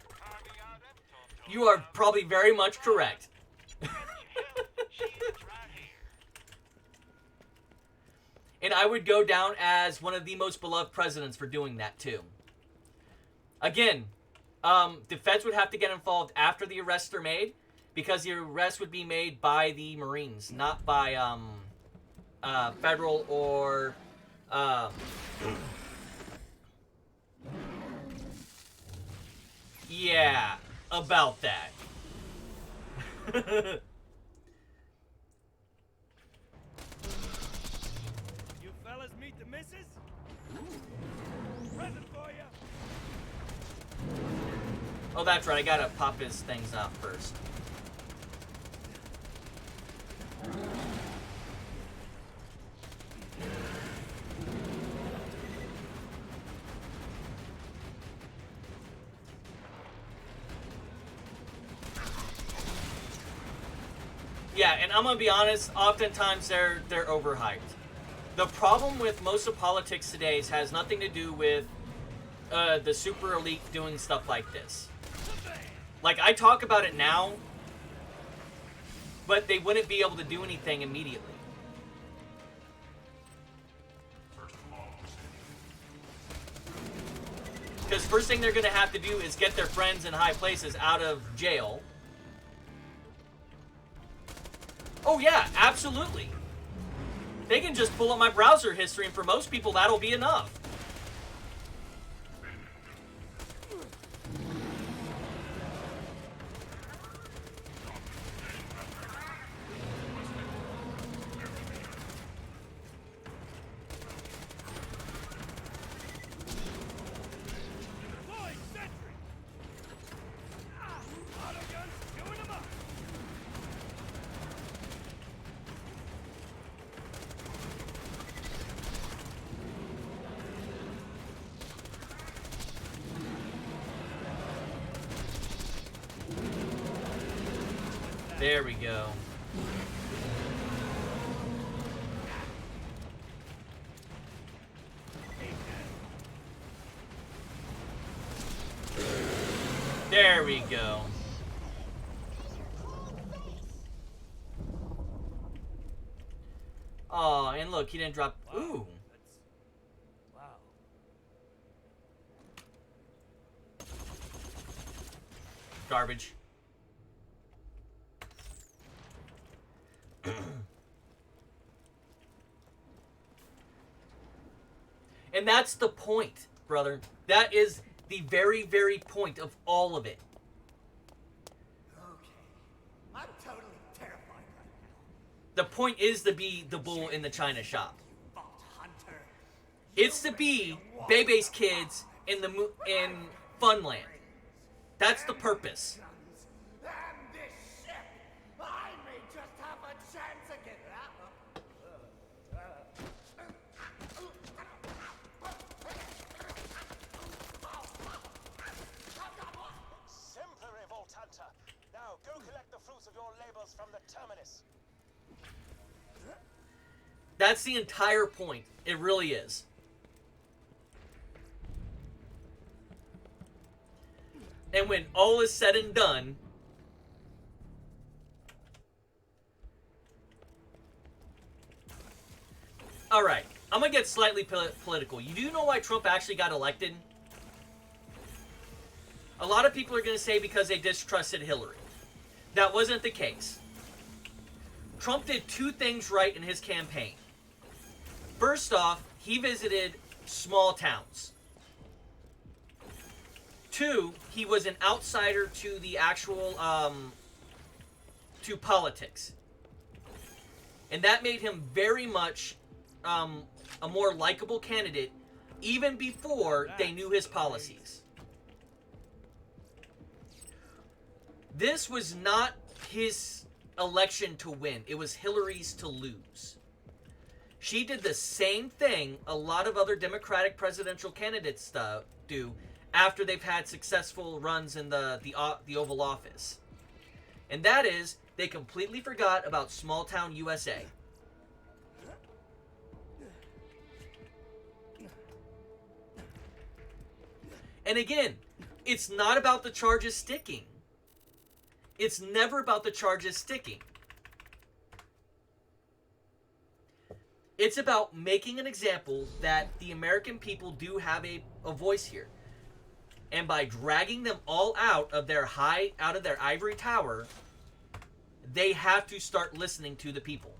Party out and talk to you are probably very much correct. She is right here. And I would go down as one of the most beloved presidents for doing that, too. Again, the feds would have to get involved after the arrests are made, because the arrests would be made by the Marines, not by federal or... yeah, about that. You fellas meet the missus? Present for you. Oh, that's right. I gotta pop his things out first. Yeah, and I'm gonna be honest. Oftentimes they're overhyped. The problem with most of politics today has nothing to do with the super elite doing stuff like this. Like, I talk about it now, but they wouldn't be able to do anything immediately. Because first thing they're going to have to do is get their friends in high places out of jail. Oh yeah, absolutely. They can just pull up my browser history, and for most people that'll be enough. Deploying sentry. Auto guns, doing them up. There we go. There we go. Oh, and look, he didn't drop. Ooh. Wow. garbage. And that's the point, brother. That is the very, very point of all of it. Okay. I'm totally terrified right now. The point is to be the bull in the china shop. Vault Hunter. It's to be Bebe's kids in in Funland. That's the purpose. And this ship. I may just have a chance again. Exemplary, Vault Hunter. Now, go collect the fruits of your labors from the terminus. That's the entire point. It really is. And when all is said and done, all right, I'm gonna get slightly political. You do know why Trump actually got elected? A lot of people are gonna say because they distrusted Hillary. That wasn't the case. Trump did two things right in his campaign. First off, he visited small towns. Two, he was an outsider to the actual, to politics. And that made him very much a more likable candidate even before they knew his policies. This was not his election to win. It was Hillary's to lose. She did the same thing a lot of other Democratic presidential candidates do after they've had successful runs in the Oval Office. And that is, they completely forgot about small town USA. And again, it's not about the charges sticking. It's never about the charges sticking. It's about making an example that the American people do have a voice here. And by dragging them all out of their ivory tower, they have to start listening to the people.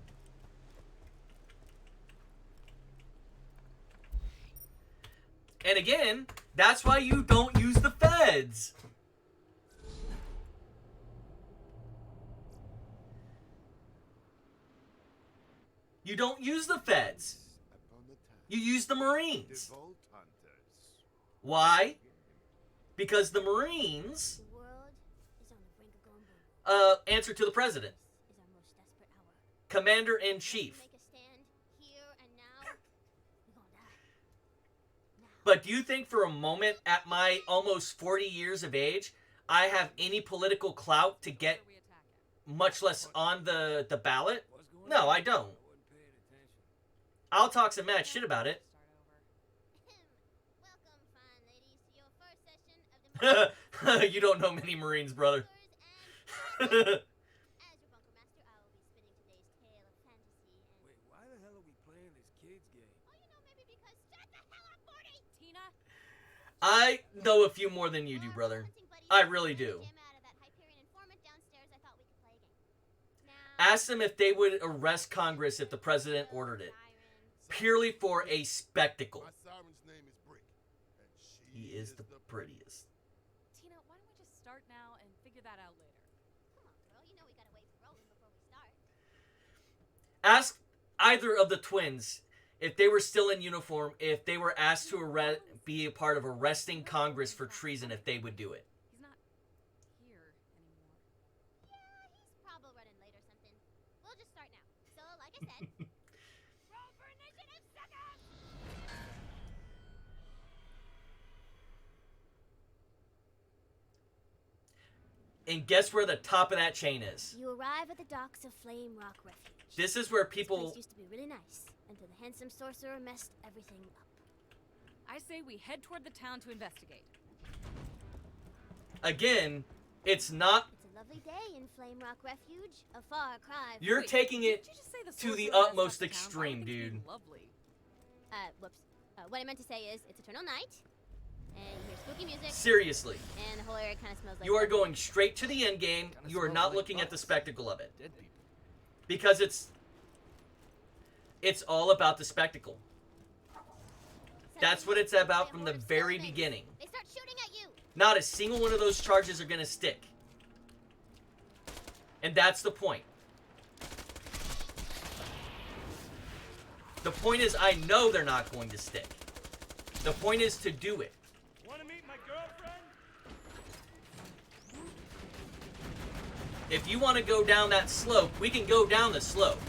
And again, that's why you don't use the feds. You don't use the feds. You use the Marines. Why? Because the Marines The world is on the brink of going boom. answer to the president, Is our most desperate hour. commander-in-chief. Make a stand here and now. We're gonna die. But do you think for a moment, at my almost 40 years of age, I have any political clout to get, much less on the ballot? No, I don't. I'll talk some mad shit about it. Welcome, fine ladies, to your first session of the You don't know many Marines, brother. As your bunker master, I will be spinning today's tale of fantasy and... Wait, why the hell are we playing this kids game? Oh, you know, maybe because... Shut the hell up, Morty! Tina! I know a few more than you do, brother. I really do. Ask them if they would arrest Congress if the president ordered it. Purely for a spectacle. My siren's name is Brick, and He is the prettiest. Tina, why don't we just start now and figure that out later? Come on, girl. You know we gotta wait for Roland before we start. Ask either of the twins if they were still in uniform, if they were asked to be a part of arresting Congress for treason, if they would do it. He's not here anymore. Yeah, he's probably running late or something. We'll just start now. So, like I said, roll for initiative, suckers! And guess where the top of that chain is? You arrive at the docks of Flame Rock Refuge. This is where This people... place used to be really nice until the handsome sorcerer messed everything up. I say we head toward the town to investigate. Again, it's not... It's a lovely day in Flame Rock Refuge. A far cry. You're Wait, taking it didn't you just say the to the sorcerer messed utmost up the town? extreme, Why would it be dude. Lovely. Whoops. What I meant to say is, it's eternal night. And you hear spooky music. Seriously. And the whole area kind of smells like... You are going straight to the end game. You are not looking at the spectacle of it. Because it's all about the spectacle. That's what it's about from the very beginning. They start shooting at you. Not a single one of those charges are going to stick. And that's the point. The point is, I know they're not going to stick. The point is to do it. Want to meet my girlfriend? If you want to go down that slope, we can go down the slope.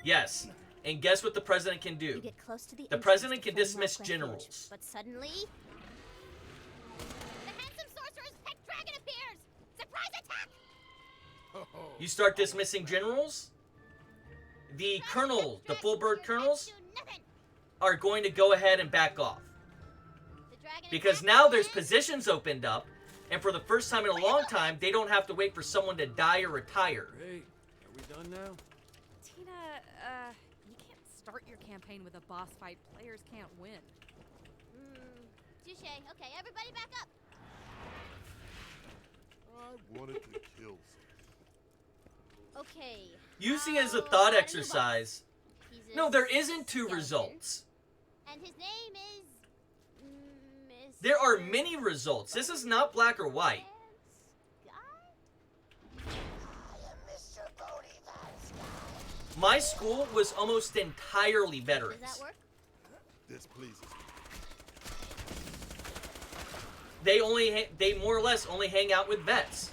Yes. And guess what the president can You do? get close to the president can entrance to dismiss Flame Rock Refuge, generals. But suddenly... The handsome sorcerer's pet dragon appears! Surprise attack! You start dismissing generals, the colonels, the full bird colonels, Do nothing. are going to go ahead and back off. The dragon Because attacks now there's and- positions opened up, and for the first time in a long time, they don't have to wait for someone to die or retire. Hey, are we done now? Tina, you can't start your campaign with a boss fight players can't win. Touche. Okay, everybody back up. I wanted to kill someone. Okay. Using it as a how thought about a new exercise. boss? He's a No, there isn't two skeleton, results. And his name is... Mr. There are many results. This is not black or white. Guy? My school was almost entirely Does veterans. that work? This pleases me. They more or less only hang out with vets.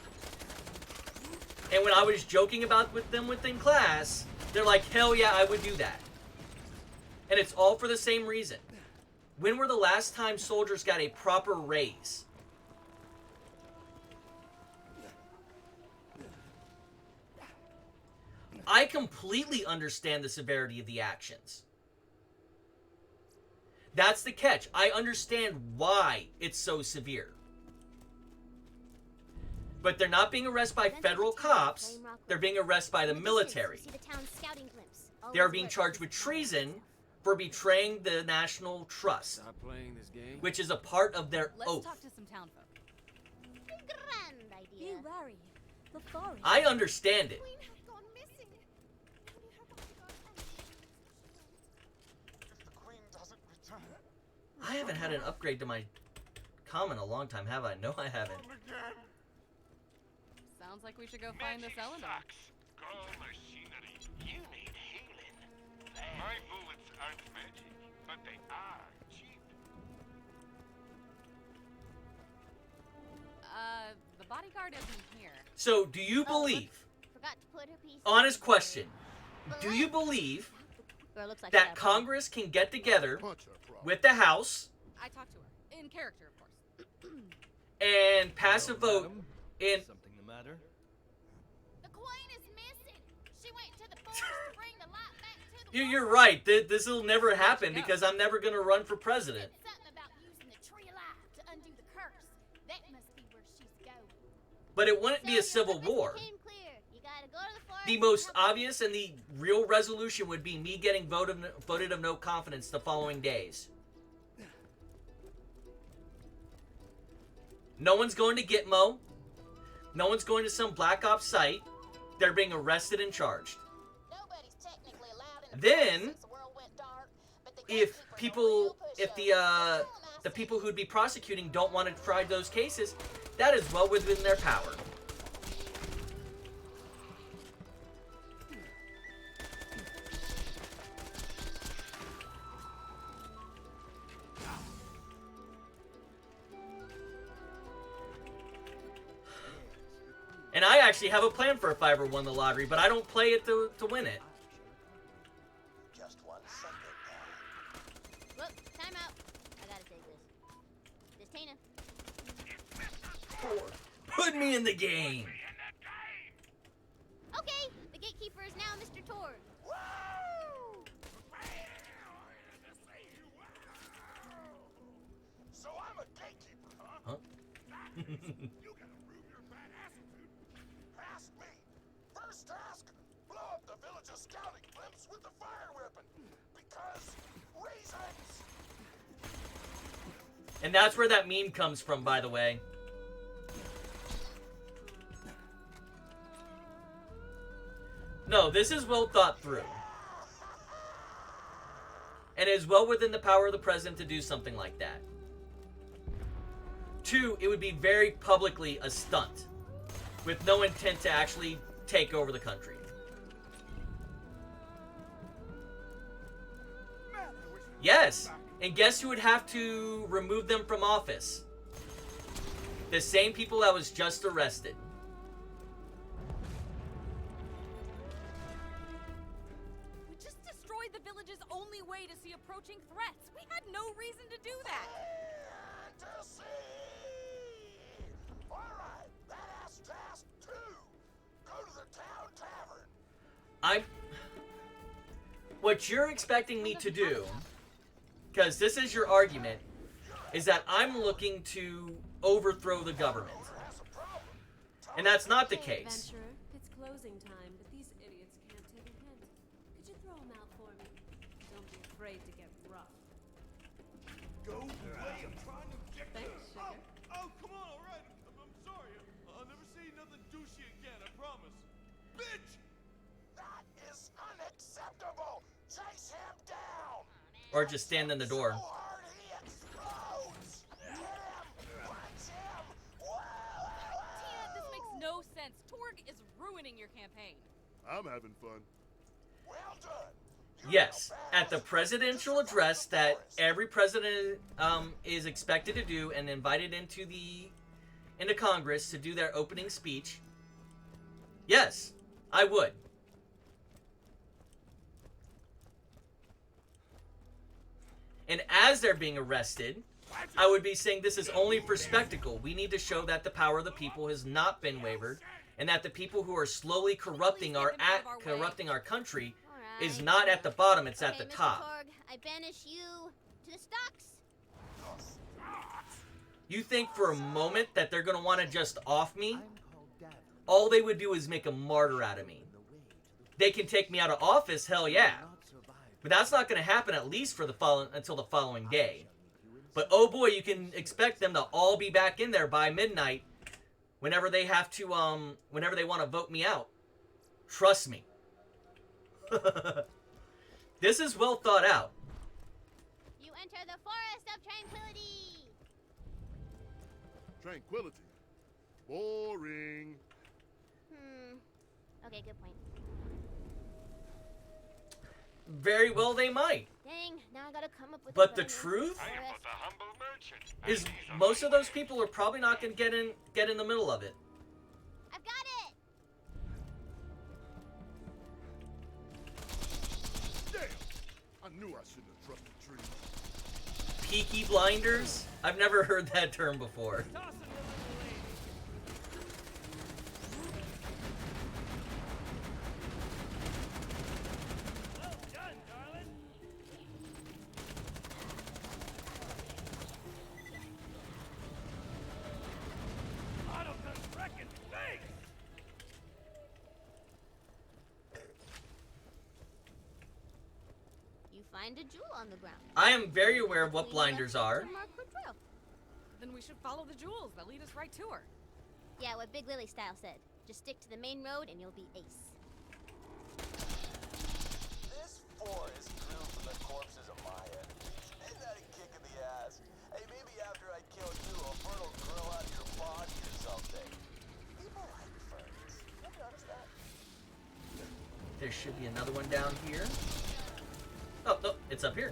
And when I was joking about with them within class, they're like, hell yeah, I would do that. And it's all for the same reason. When were the last time soldiers got a proper raise? I completely understand the severity of the actions. That's the catch. I understand why it's so severe. But they're not being arrested by federal cops. They're being arrested by the military. See the town's scouting glimpse. They are Always being works. charged with treason for betraying the national trust, Stop playing this game. which is a part of their Let's oath. talk to some townfolk. Grand Be idea. wary. The forest. I understand it. Queen has gone missing. Only her bodyguard and- If the Queen doesn't return, I haven't had an upgrade to my comm in a long time, have I? No, I haven't. Sounds like we should go find this Eleanor. Go machinery. You need healing. My bullets aren't magic, but they are cheap. The bodyguard isn't here. So, do you Oh, believe, Forgot to put her piece. honest in. question, do you believe Or it looks like that Congress can get together Punch her, problem. with the House I talked to her. In character, of course. and pass a vote in... Something the matter? The Queen is missing. She went to the forest to bring the light back to the You're world. right. This will never happen because I'm never going to run for president. Said something about using the tree of life to undo the curse. That must be where she's going. But it wouldn't be So a your civil purpose war. became clear. You gotta go to the forest The and most help obvious and the real resolution would be me getting voted of no confidence the following days. No one's going to Gitmo. No one's going to some Black Ops site. They're being arrested and charged. Nobody's technically allowed in Then, since the world went dark, but the If gatekeeper's a people, real if pushover. the people who'd be prosecuting don't want to try those cases, that is well within their power. And I actually have a plan for if I ever won the lottery, but I don't play it to win it. just 1 second now. Whoop, time out. I gotta take this. This Tina. Put me in the game. Okay, the gatekeeper is now Mr. Tord. So I'm a gatekeeper, huh? Huh? You gotta prove your bad attitude. Ask me. First task, blow with the fire weapon. Because reasons. And that's where that meme comes from, by the way. No, this is well thought through. And it is well within the power of the president to do something like that. 2, it would be very publicly a stunt, with no intent to actually take over the country. Yes, and guess who would have to remove them from office? The same people that was just arrested. We just destroyed the village's only way to see approaching threats. We had no reason to do that. Fantasy! All right, that's task 2. Go to the town tavern. What you're expecting me to do, because this is your argument, is that I'm looking to overthrow the government. And that's not the case. Adventurer, it's closing time, but these idiots can't take a hint. Could you throw them out for me? Don't be afraid to get rough. Go away, I'm trying to get Thanks, sugar. Oh, come on, all right. I'm sorry. I'll never say nothing douchey again, I promise. Bitch! That is unacceptable! Chase him down! Or just stand in the door. So hard he explodes! Hit him! Punch him! Tia, this makes no sense. Torg is ruining your campaign. I'm having fun. Well done. Yes, at the presidential address that every president is expected to do and invited into Congress to do their opening speech. Yes, I would. And as they're being arrested, I would be saying this is only for spectacle. We need to show that the power of the people has not been wavered, and that the people who are slowly corrupting our country is not at the bottom, it's at the Mr. top. Torg, I banish you to the stocks. You think for a moment that they're going to want to just off me? All they would do is make a martyr out of me. They can take me out of office, hell yeah. But that's not going to happen at least for until the following day. But oh boy, you can expect them to all be back in there by midnight whenever they have to whenever they want to vote me out. Trust me. This is well thought out. You enter the forest of tranquility. Tranquility. Boring. Okay, good point. Very well they might. Dang, now I gotta come up with. But a the plan. truth I am but a humble merchant. is and these are most my of those ways. people are probably not going to get in the middle of it. I've got it. Damn! I knew I shouldn't have trusted trees. Peaky blinders? I've never heard that term before. Toss it, little lady. Well done, darling. Autogun wrecking face! You find a jewel on the ground. I am very aware of what Clean it up blinders are. to mark the trail. Then we should follow the jewels. They'll lead us right to her. Yeah, what Big Lily Style said. Just stick to the main road and you'll be ace. This forest grew from the corpses of my enemies. Isn't that a kick in the ass? Hey, maybe after I kill you, a bird will grow out of your body or something. People like ferns. Have you noticed that? There should be another one down here. Oh, no, it's up here.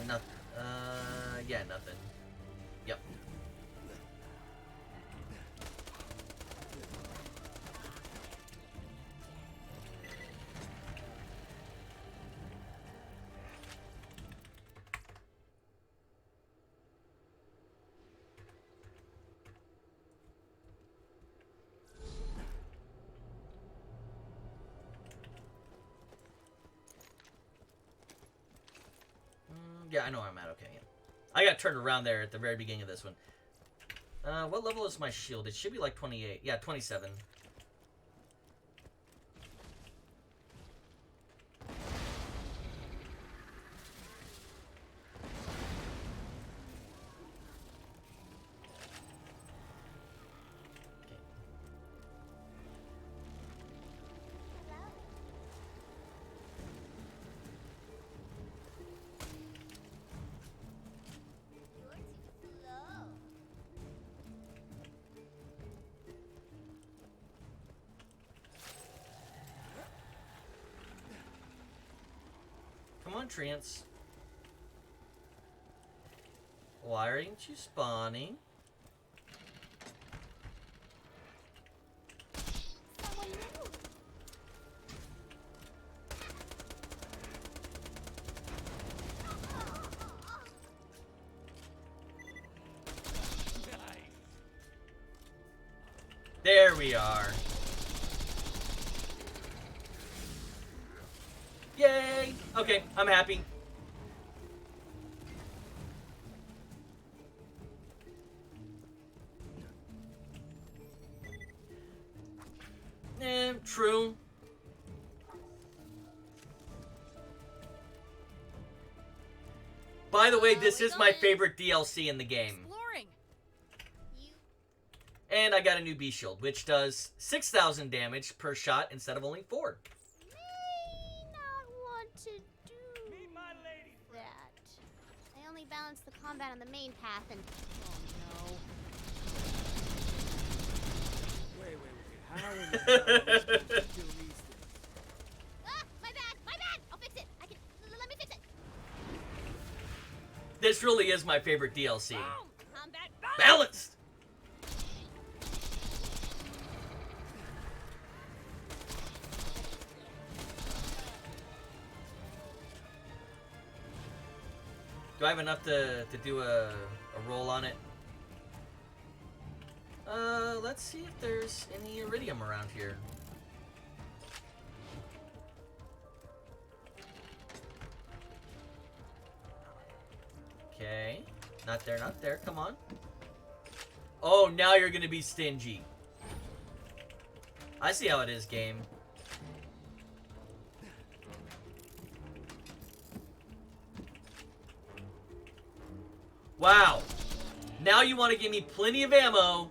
Nothing. Yeah, nothing. Yep. Yeah, I know I'm at. Okay, yeah. I got turned around there at the very beginning of this one. What level is my shield? It should be like 28. Yeah, 27. Treants. Why aren't you spawning? Someone new. There we are. Yay! Okay, I'm happy. True. By the way, this is my favorite DLC in the game. Exploring. And I got a new B shield, which does 6,000 damage per shot instead of only 4. May not want to do Meet my lady friend. that. I only balanced the combat on the main path and... Oh no. Wait. How in the hell are we supposed to kill these things? Ah! My bad! I'll fix it! Let me fix it! This really is my favorite DLC. Boom. Combat balance. Balanced! Do I have enough to do a roll on it? Let's see if there's any iridium around here. Okay. Not there. Come on. Oh, now you're gonna be stingy. I see how it is, game. Wow. Now you want to give me plenty of ammo.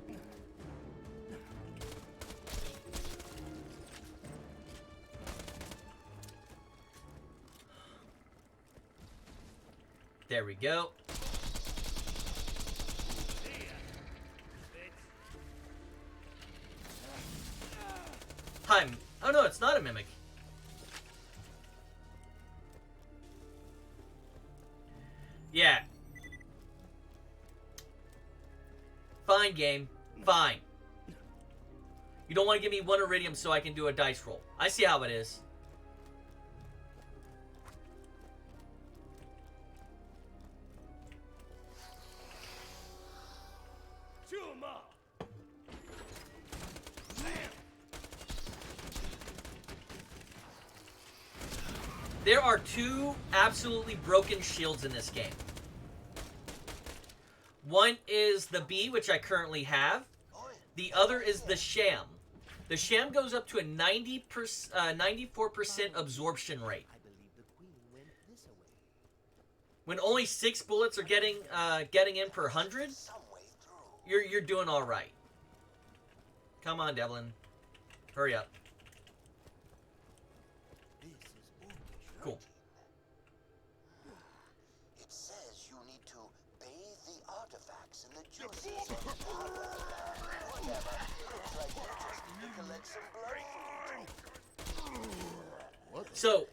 There we go. Hi. Oh no, it's not a mimic. Yeah. Fine, game. Fine. You don't want to give me 1 iridium so I can do a dice roll. I see how it is. Chew 'em up. There are 2 absolutely broken shields in this game. One is the B, which I currently have. The other is the Sham. The Sham goes up to a 94% absorption rate. When only 6 bullets are getting in per 100, you're doing all right. Come on, Devlin. Hurry up. Cool. It says you need to bathe the artifacts in the juices of power. Whatever. Looks like you just need to collect some blood. So,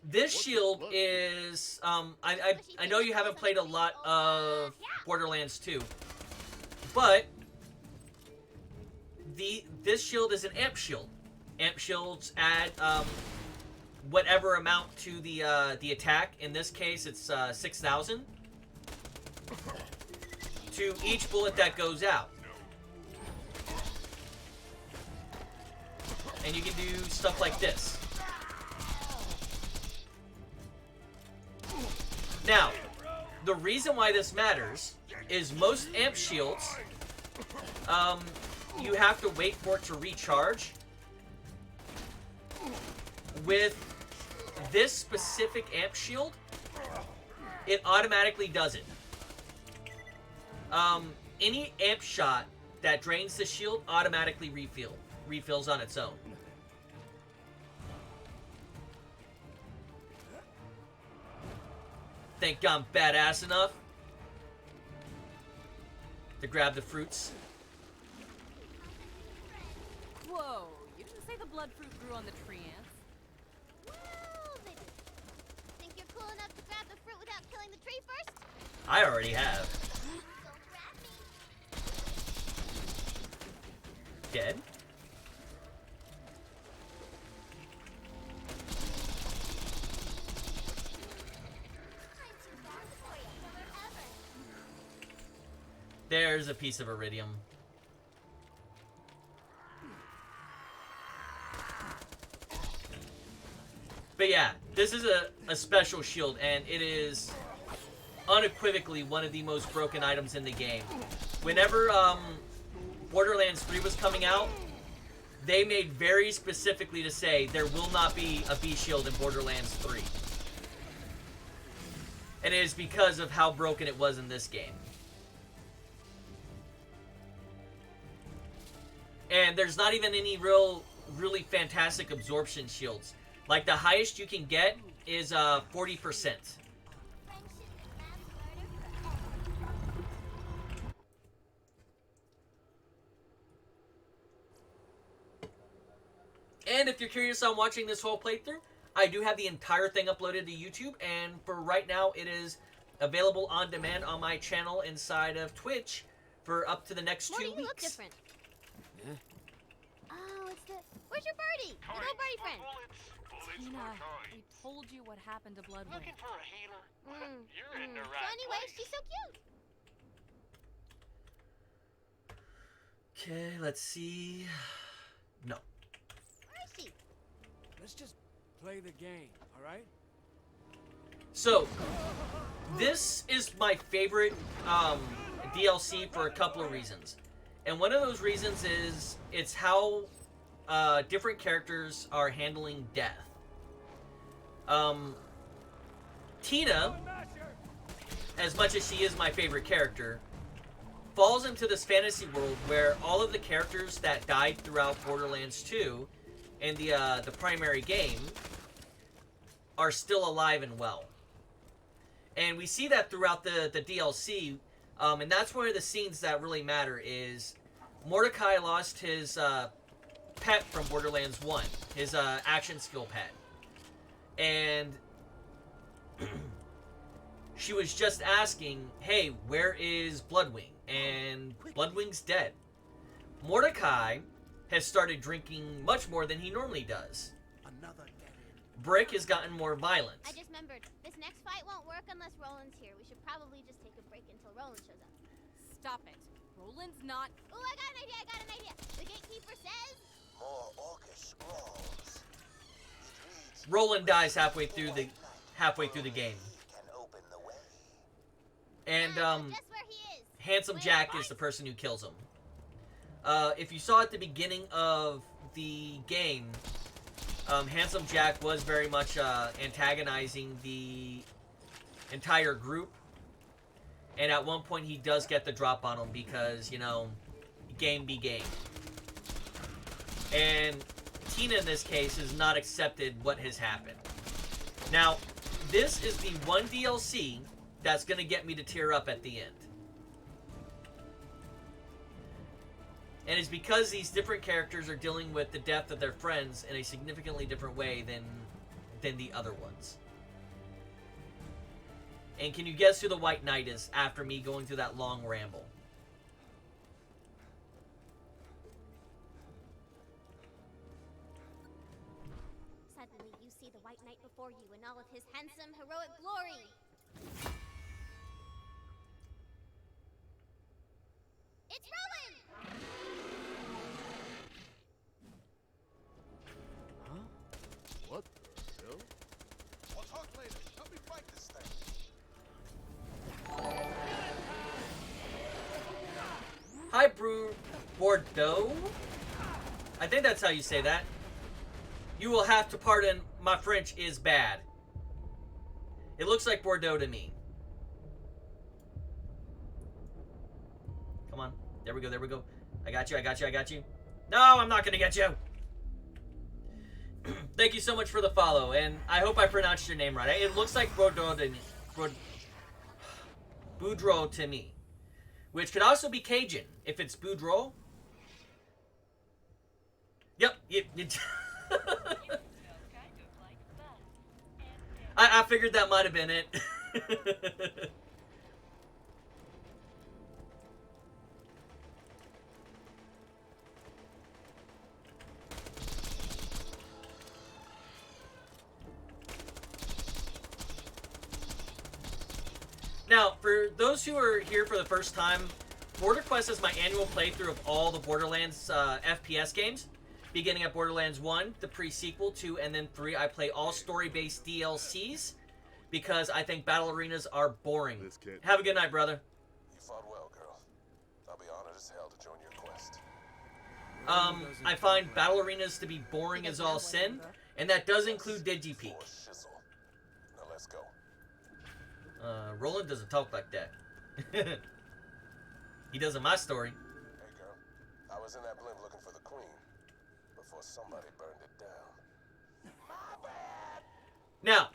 this shield is I know you haven't played a lot of Borderlands 2, but this shield is an amp shield. Amp shields add whatever amount to the attack. In this case, it's 6,000 to each bullet that goes out. And you can do stuff like this. Now, the reason why this matters is most amp shields, you have to wait for it to recharge. With this specific amp shield, it automatically does it. Any amp shot that drains the shield automatically refills on its own. Think I'm badass enough to grab the fruits? Whoa, you didn't say the blood fruit grew on the tree ants. Well, they do. Think you're cool enough have the fruit without killing the tree first? I already have. Don't grab me. Dead. I'm too fast for you. Forever. There's a piece of iridium. But yeah, this is a special shield, and it is unequivocally one of the most broken items in the game. Whenever Borderlands 3 was coming out, they made very specifically to say there will not be a B-shield in Borderlands 3. And it is because of how broken it was in this game. And there's not even any really fantastic absorption shields. Like, the highest you can get is 40%. Friendship lasts forever. And if you're curious on watching this whole playthrough, I do have the entire thing uploaded to YouTube, and for right now, it is available on demand on my channel inside of Twitch for up to the next 2 Morty, weeks. you look different. Oh, it's the... Where's your birdie? Your little birdie friend. Bullets Tina, for we coins. told you what happened to Bloodwing. Looking for a healer? You're in the So right anyway, place. she's so cute. Okay, let's see. No. Where is she? Let's just play the game, all right? So, this is my favorite DLC for a couple of reasons. And one of those reasons is it's how different characters are handling death. Tina, as much as she is my favorite character, falls into this fantasy world where all of the characters that died throughout Borderlands 2 and the primary game are still alive and well. And we see that throughout the DLC, and that's one of the scenes that really matter is Mordecai lost his pet from Borderlands 1, his action skill pet. And she was just asking, hey, where is Bloodwing? And Bloodwing's dead. Mordecai has started drinking much more than he normally does. Another dead-end. Brick has gotten more violent. I just remembered. This next fight won't work unless Roland's here. We should probably just take a break until Roland shows up. Stop it. Roland's not... Oh, I got an idea. The gatekeeper says... More orcish scrolls. It reads, Roland dies halfway through the game. "He can open the way." And just where he is. Handsome Jack is the person who kills him. If you saw at the beginning of the game, Handsome Jack was very much antagonizing the entire group. And at one point he does get the drop on him because, you know, game be game. And Tina in this case has not accepted what has happened. Now, this is the one DLC that's going to get me to tear up at the end. And it's because these different characters are dealing with the death of their friends in a significantly different way than the other ones. And can you guess who the White Knight is after me going through that long ramble? Suddenly you see the White Knight before you in all of his handsome, heroic glory. It's Roland! What the hell? We'll talk later. Help me fight this thing. Hi, Bordeaux? I think that's how you say that. You will have to pardon, my French is bad. It looks like Bordeaux to me. Come on. There we go, there we go. I got you, I got you, I got you. No, I'm not gonna get you! Thank you so much for the follow, and I hope I pronounced your name right. It looks like Bordeaux to me. Boudreaux to me. Which could also be Cajun, if it's Boudreaux. Yep, I figured that might have been it. Now, for those who are here for the first time, BorderQuest is my annual playthrough of all the Borderlands FPS games. Beginning at Borderlands 1, the pre-sequel, 2, and then 3, I play all story-based DLCs because I think battle arenas are boring. Have a good night, brother. You fought well, girl. I'll be honored as hell to join your quest. I find battle arenas to be boring as all sin, and that does include DigiPeak. Now let's go. Roland doesn't talk like that. He does in my story. Hey, girl. I was in that blimp looking for the queen before somebody burned it down. Now,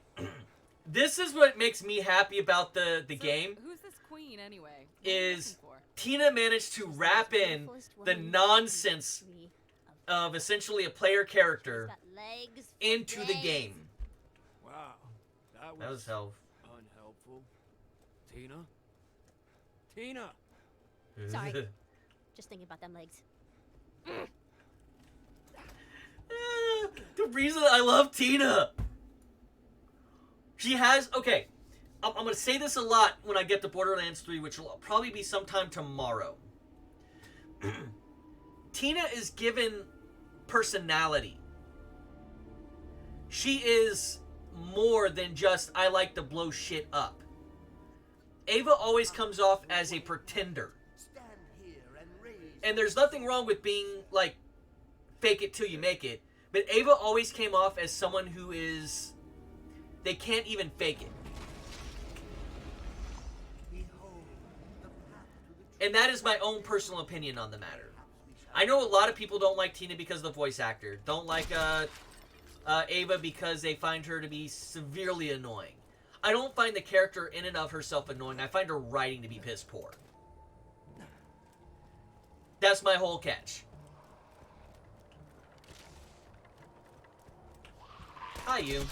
this is what makes me happy about the game. Who's this queen anyway? Is Tina managed to wrap in the nonsense of essentially a player character into the game. Wow, That was hell. unhelpful. Tina? Tina! Sorry. Just thinking about them legs. The reason I love Tina. She has... Okay, I'm going to say this a lot when I get to Borderlands 3, which will probably be sometime tomorrow. Tina is given personality. She is more than just, I like to blow shit up. Ava always comes off as a pretender. And there's nothing wrong with being, like, fake it till you make it. But Ava always came off as someone who is... They can't even fake it. And that is my own personal opinion on the matter. I know a lot of people don't like Tina because of the voice actor. Don't like Ava because they find her to be severely annoying. I don't find the character in and of herself annoying. I find her writing to be piss poor. That's my whole catch. Hi, you.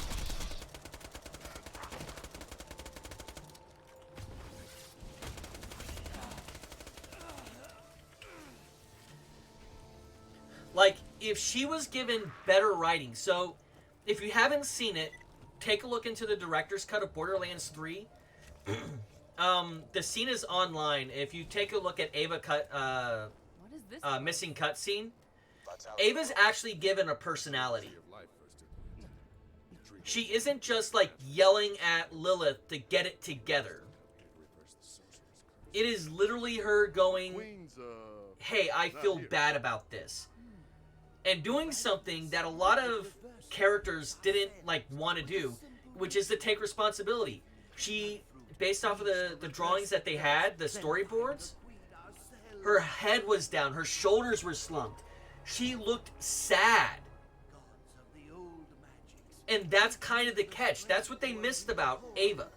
Like, if she was given better writing, so if you haven't seen it, take a look into the director's cut of Borderlands 3. The scene is online. If you take a look at Ava cut, missing cutscene, Ava's actually given a personality. She isn't just like yelling at Lilith to get it together. It is literally her going, hey, I feel bad about this. And doing something that a lot of characters didn't like want to do, which is to take responsibility. She, based off of the drawings that they had, the storyboards, her head was down, her shoulders were slumped. She looked sad. And that's kind of the catch. That's what they missed about Ava.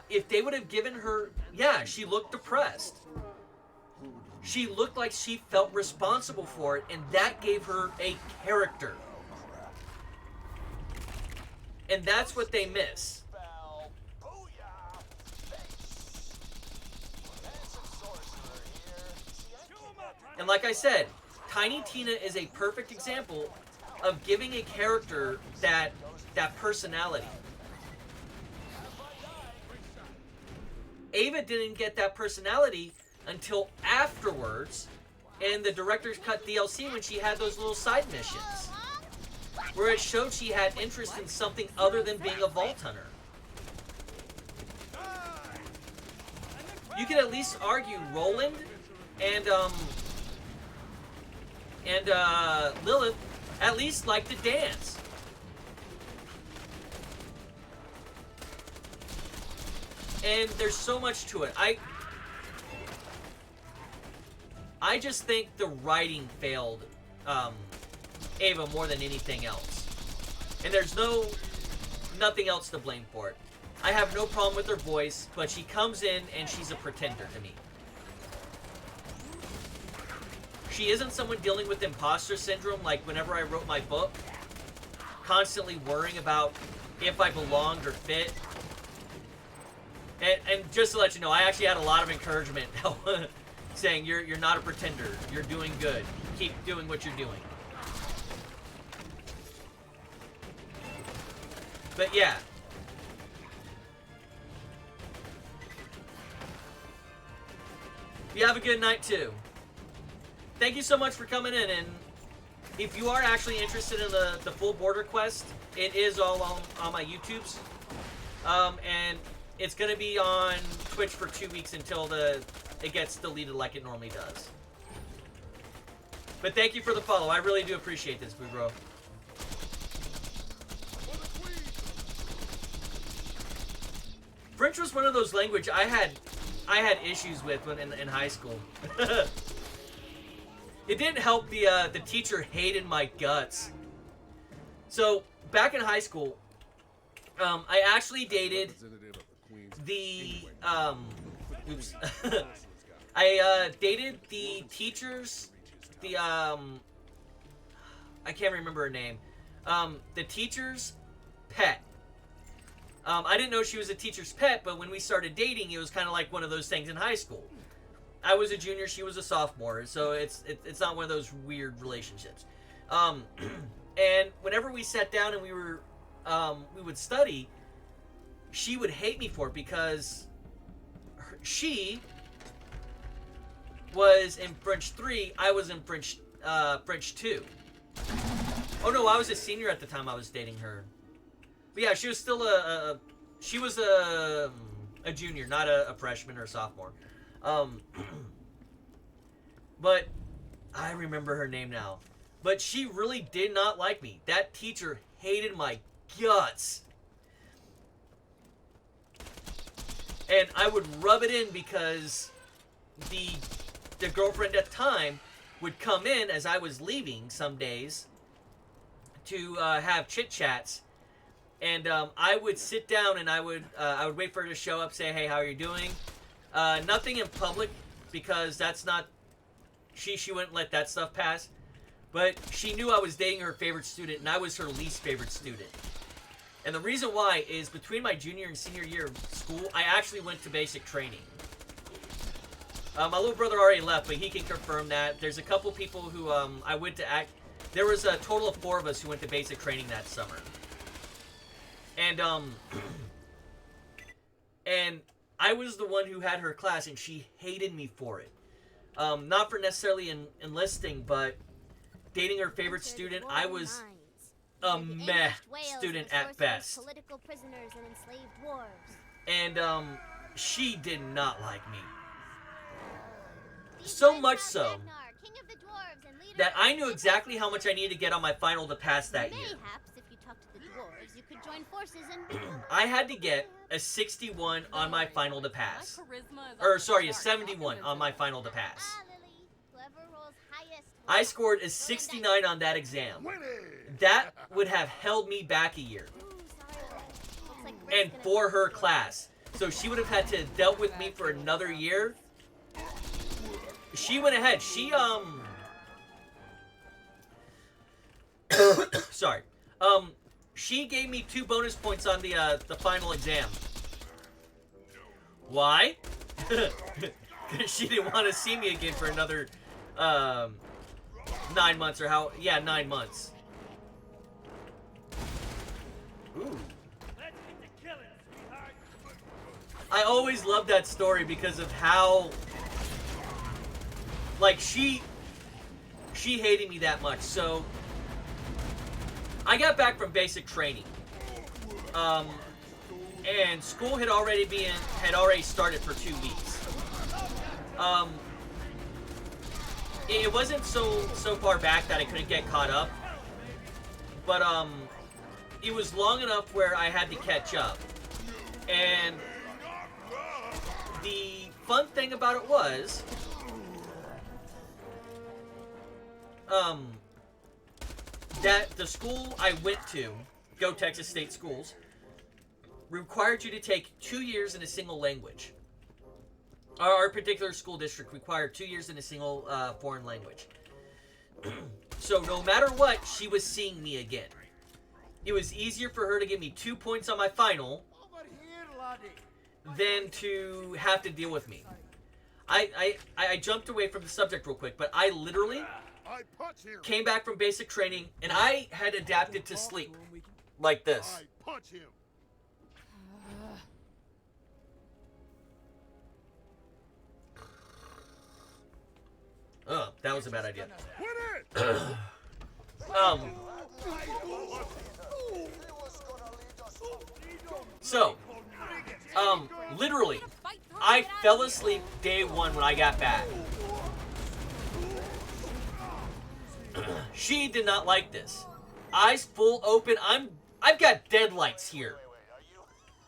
If they would have given her... Yeah, she looked depressed. She looked like she felt responsible for it, and that gave her a character. And that's what they miss. And like I said, Tiny Tina is a perfect example of giving a character that personality. Ava didn't get that personality until afterwards in the director's cut DLC when she had those little side missions where it showed she had interest in something other than being a vault hunter. You could at least argue Roland and Lilith at least like to dance. And there's so much to it. I just think the writing failed Ava more than anything else. And there's nothing else to blame for it. I have no problem with her voice, but she comes in and she's a pretender to me. She isn't someone dealing with imposter syndrome like whenever I wrote my book, constantly worrying about if I belonged or fit. And just to let you know, I actually had a lot of encouragement saying you're not a pretender. You're doing good. Keep doing what you're doing. But yeah. You have a good night too. Thank you so much for coming in, and if you are actually interested in the full BorderQuest, it is all on my YouTubes. And it's going to be on Twitch for 2 weeks until it gets deleted like it normally does. But thank you for the follow. I really do appreciate this, bro. French was one of those languages I had issues with when in high school. It didn't help the teacher hated my guts. So back in high school, I actually dated the oops. I dated the teacher's I can't remember her name. The teacher's pet. I didn't know she was a teacher's pet, but when we started dating, it was kind of like one of those things in high school. I was a junior, she was a sophomore, so it's not one of those weird relationships. And whenever we sat down and we would study, she would hate me for it because she was in French 3, I was in French 2. Oh no, I was a senior at the time I was dating her. But yeah, she was still a junior, not a freshman or a sophomore. But I remember her name now. But she really did not like me. That teacher hated my guts. And I would rub it in because the girlfriend at the time would come in as I was leaving some days to have chit chats. And I would sit down and I would wait for her to show up, say, hey, how are you doing? Nothing in public because that's not, she wouldn't let that stuff pass. But she knew I was dating her favorite student and I was her least favorite student. And the reason why is between my junior and senior year of school, I actually went to basic training. My little brother already left, but he can confirm that. There's a couple people who I went to there was a total of 4 of us who went to basic training that summer. And and I was the one who had her class, and she hated me for it. Not for necessarily enlisting, but dating her favorite student. I was a meh student at best. Political prisoners and enslaved dwarves. And she did not like me. So much so that I knew exactly how much I needed to get on my final to pass that year. Mayhaps if you talk to the dwarves, you could join forces and I had to get a 61 on my final to pass. Or sorry, a 71 on my final to pass. I scored a 69 on that exam. That would have held me back a year. And for her class. So she would have had to have dealt with me for another year. She went ahead. She, sorry. She gave me 2 bonus points on the final exam. Why? Because she didn't want to see me again for another, 9 months or how, yeah, 9 months. Ooh. I always loved that story because of how, like, she hated me that much. So I got back from basic training, and school had already started for 2 weeks. It wasn't so far back that I couldn't get caught up, but it was long enough where I had to catch up. And the fun thing about it was, that the school I went to, Go Texas State Schools, required you to take 2 years in a single language. Our particular school district required 2 years in a single foreign language. So no matter what, she was seeing me again. It was easier for her to give me 2 points on my final than to have to deal with me. I jumped away from the subject real quick, but I literally came back from basic training and I had adapted to sleep like this. Punch him. Oh, that was a bad idea. Literally, I fell asleep day one when I got back. She did not like this. Eyes full open. I've got deadlights here.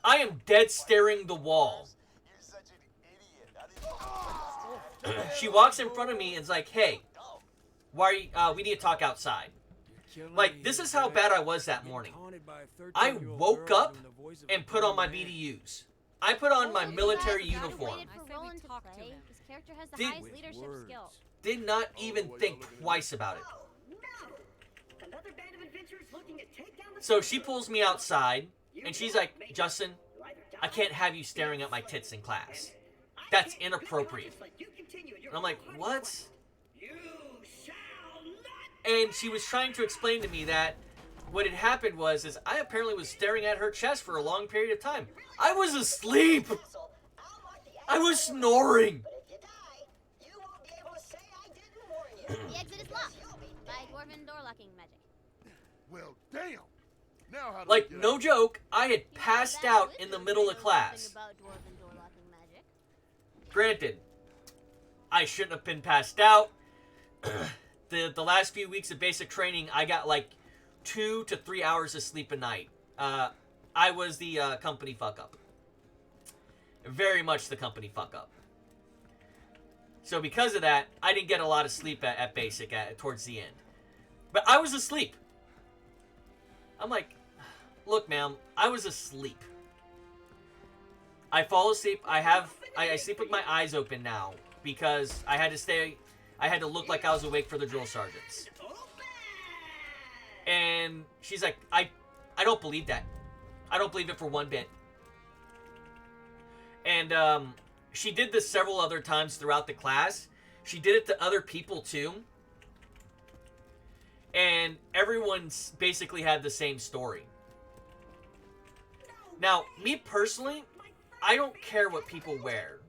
I am dead staring the wall. She walks in front of me and is like, "Hey, why are you, we need to talk outside." Like, this is how bad I was that morning. I woke up and put on my BDUs. I put on my military uniform. Did not even think twice about it. So she pulls me outside, and she's like, "Justin, I can't have you staring at my tits in class. That's inappropriate." And I'm like, "What?" And she was trying to explain to me that what had happened was I apparently was staring at her chest for a long period of time. I was asleep. I was snoring. The exit is locked by dwarven door locking magic. Well, damn. Now how do Like, we get no out? joke, I had passed out in the middle of class. Granted, I shouldn't have been passed out. The last few weeks of basic training, I got like 2 to 3 hours of sleep a night. I was the company fuck up. Very much the company fuck up. So because of that, I didn't get a lot of sleep at basic towards the end. But I was asleep. I'm like, "Look, ma'am, I was asleep. I fall asleep. I sleep with my eyes open now because I had to look like I was awake for the drill sergeants." And she's like, I don't believe that. I don't believe it for one bit. And she did this several other times throughout the class. She did it to other people too. And everyone's basically had the same story. Now, me personally, I don't care what people wear.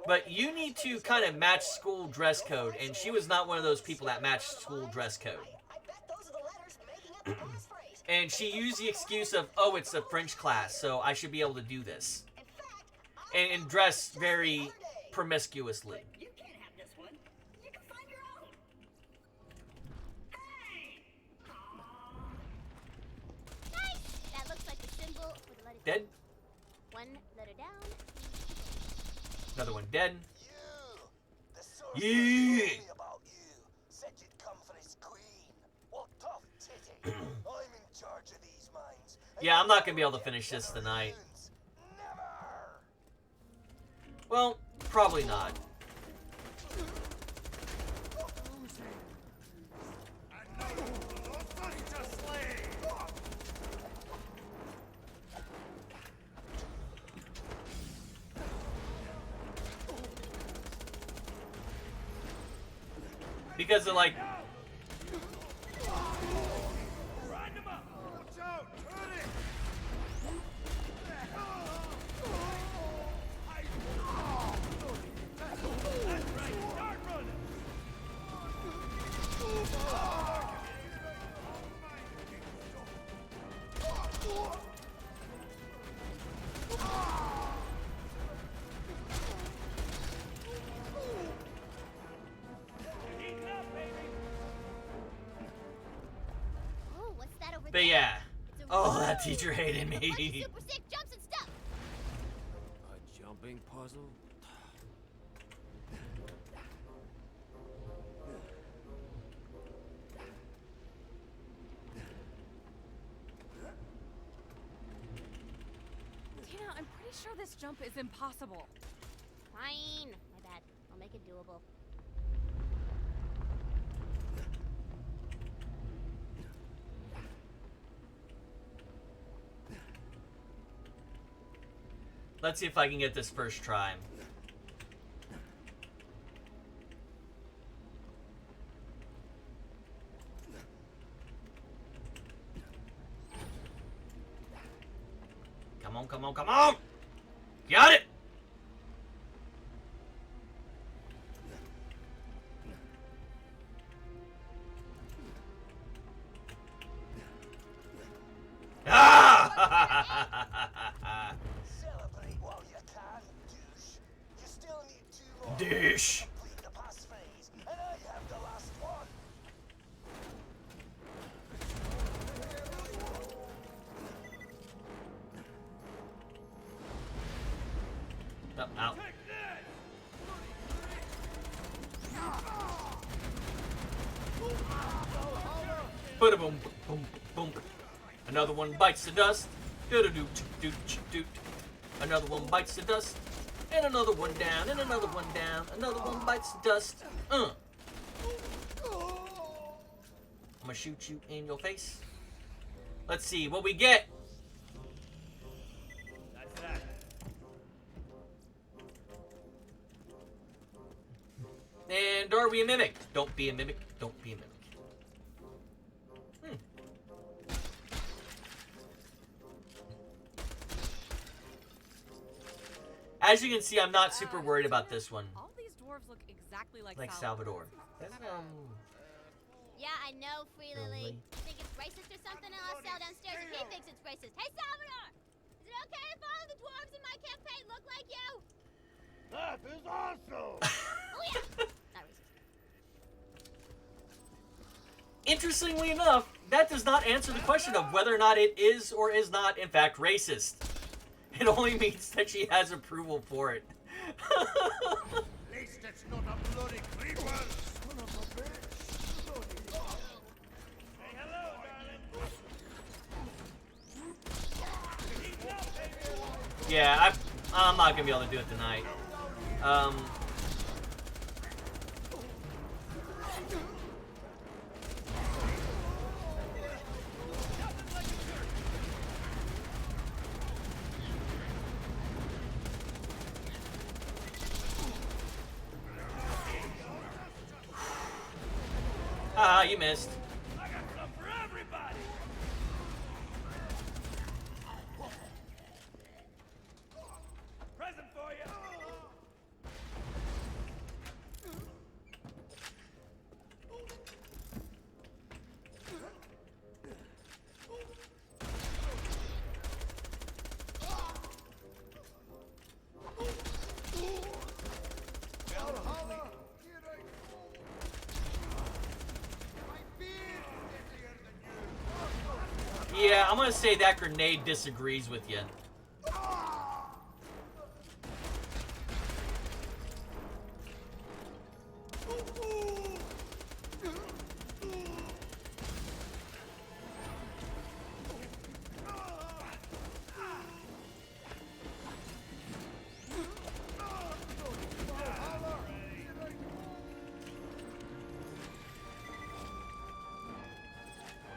But you need to kind of match school dress code, and she was not one of those people that matched school dress code. And she used the excuse of, "Oh, it's a French class, so I should be able to do this." And dress very promiscuously. Nice! That looks like the symbol for the letter. Dead. One letter down. Another one dead. Yeah. About you. Said you'd come for his queen. What tough titty. I'm in charge of these mines. Yeah, I'm not going to be able to finish this tonight. Never. Well, probably not. Because they're like, Oh, what's that over but there? yeah. It's a Oh, that teacher hated bunch of me. super sick jumps and stuff. A jumping puzzle? Tina, I'm pretty sure this jump is impossible. Fine. My bad. I'll make it doable. Let's see if I can get this first try. Come on, come on, come on! Got it! Ah! Celebrate while you can, douche. You still need 2 more. Douche. Complete the pass phase, and I have the last one. Oh, ow. Boom, boom, boom. Another one bites the dust. Doot doot doot doot. Another one bites the dust. And another one down. And another one down. Another one bites the dust. I'm gonna shoot you in your face. Let's see what we get. That's that. And are we a mimic? Don't be a mimic. Don't be a mimic. As you can see, I'm not super worried about this one. All these dwarves look exactly like Salvador. Yeah, I know, Free Lily. You think it's racist or something? I'll sell downstairs if he thinks it's racist. Hey, Salvador! Is it okay if all the dwarves in my campaign look like you? That is awesome! Oh, yeah! Not racist. Interestingly enough, that does not answer the question of whether or not it is or is not, in fact, racist. It only means that she has approval for it. At least it's not a bloody creeper! Son of a bitch! Hey, hello, darling. Yeah, I'm not gonna be able to do it tonight. Ah, you missed. I got some for everybody. Present for you. Yeah, I'm gonna say that grenade disagrees with you.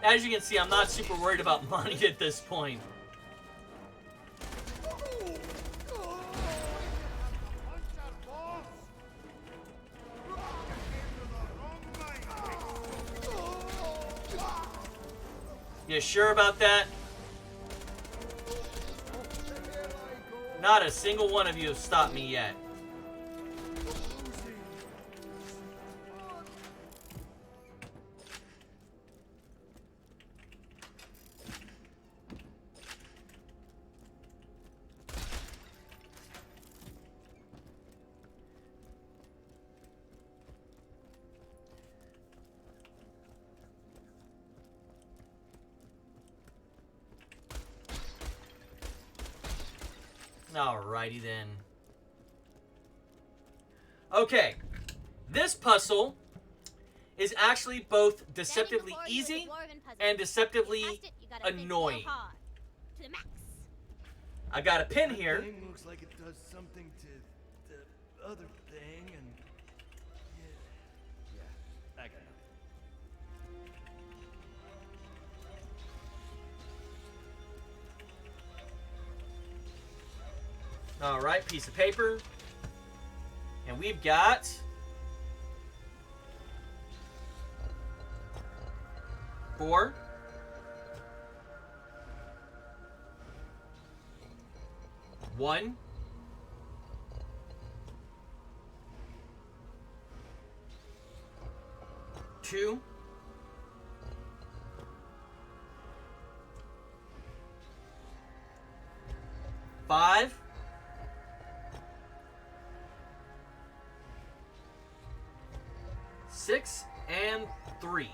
As you can see, I'm not super worried about money at this point. You sure about that? Not a single one of you have stopped me yet. Alrighty then. Okay. This puzzle is actually both deceptively easy and deceptively annoying. To the max. I got a pin here. Thing looks like it does something to the other thing, and yeah, I got nothing. Alright, piece of paper. And we've got... four. One. Two. Five. Six and three.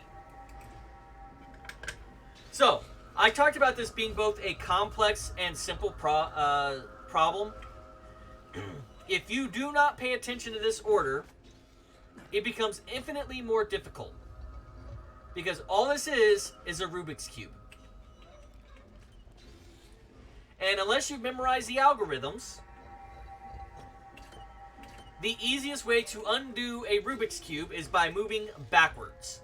So, I talked about this being both a complex and simple problem. If you do not pay attention to this order, it becomes infinitely more difficult. Because all this is a Rubik's Cube. And unless you memorize the algorithms, the easiest way to undo a Rubik's Cube is by moving backwards.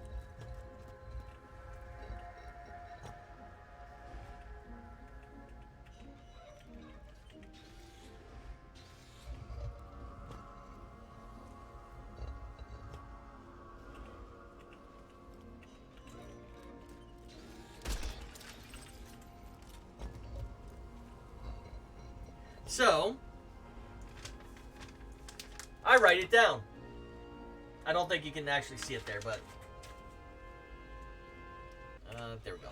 So, I write it down. I don't think you can actually see it there, but... there we go.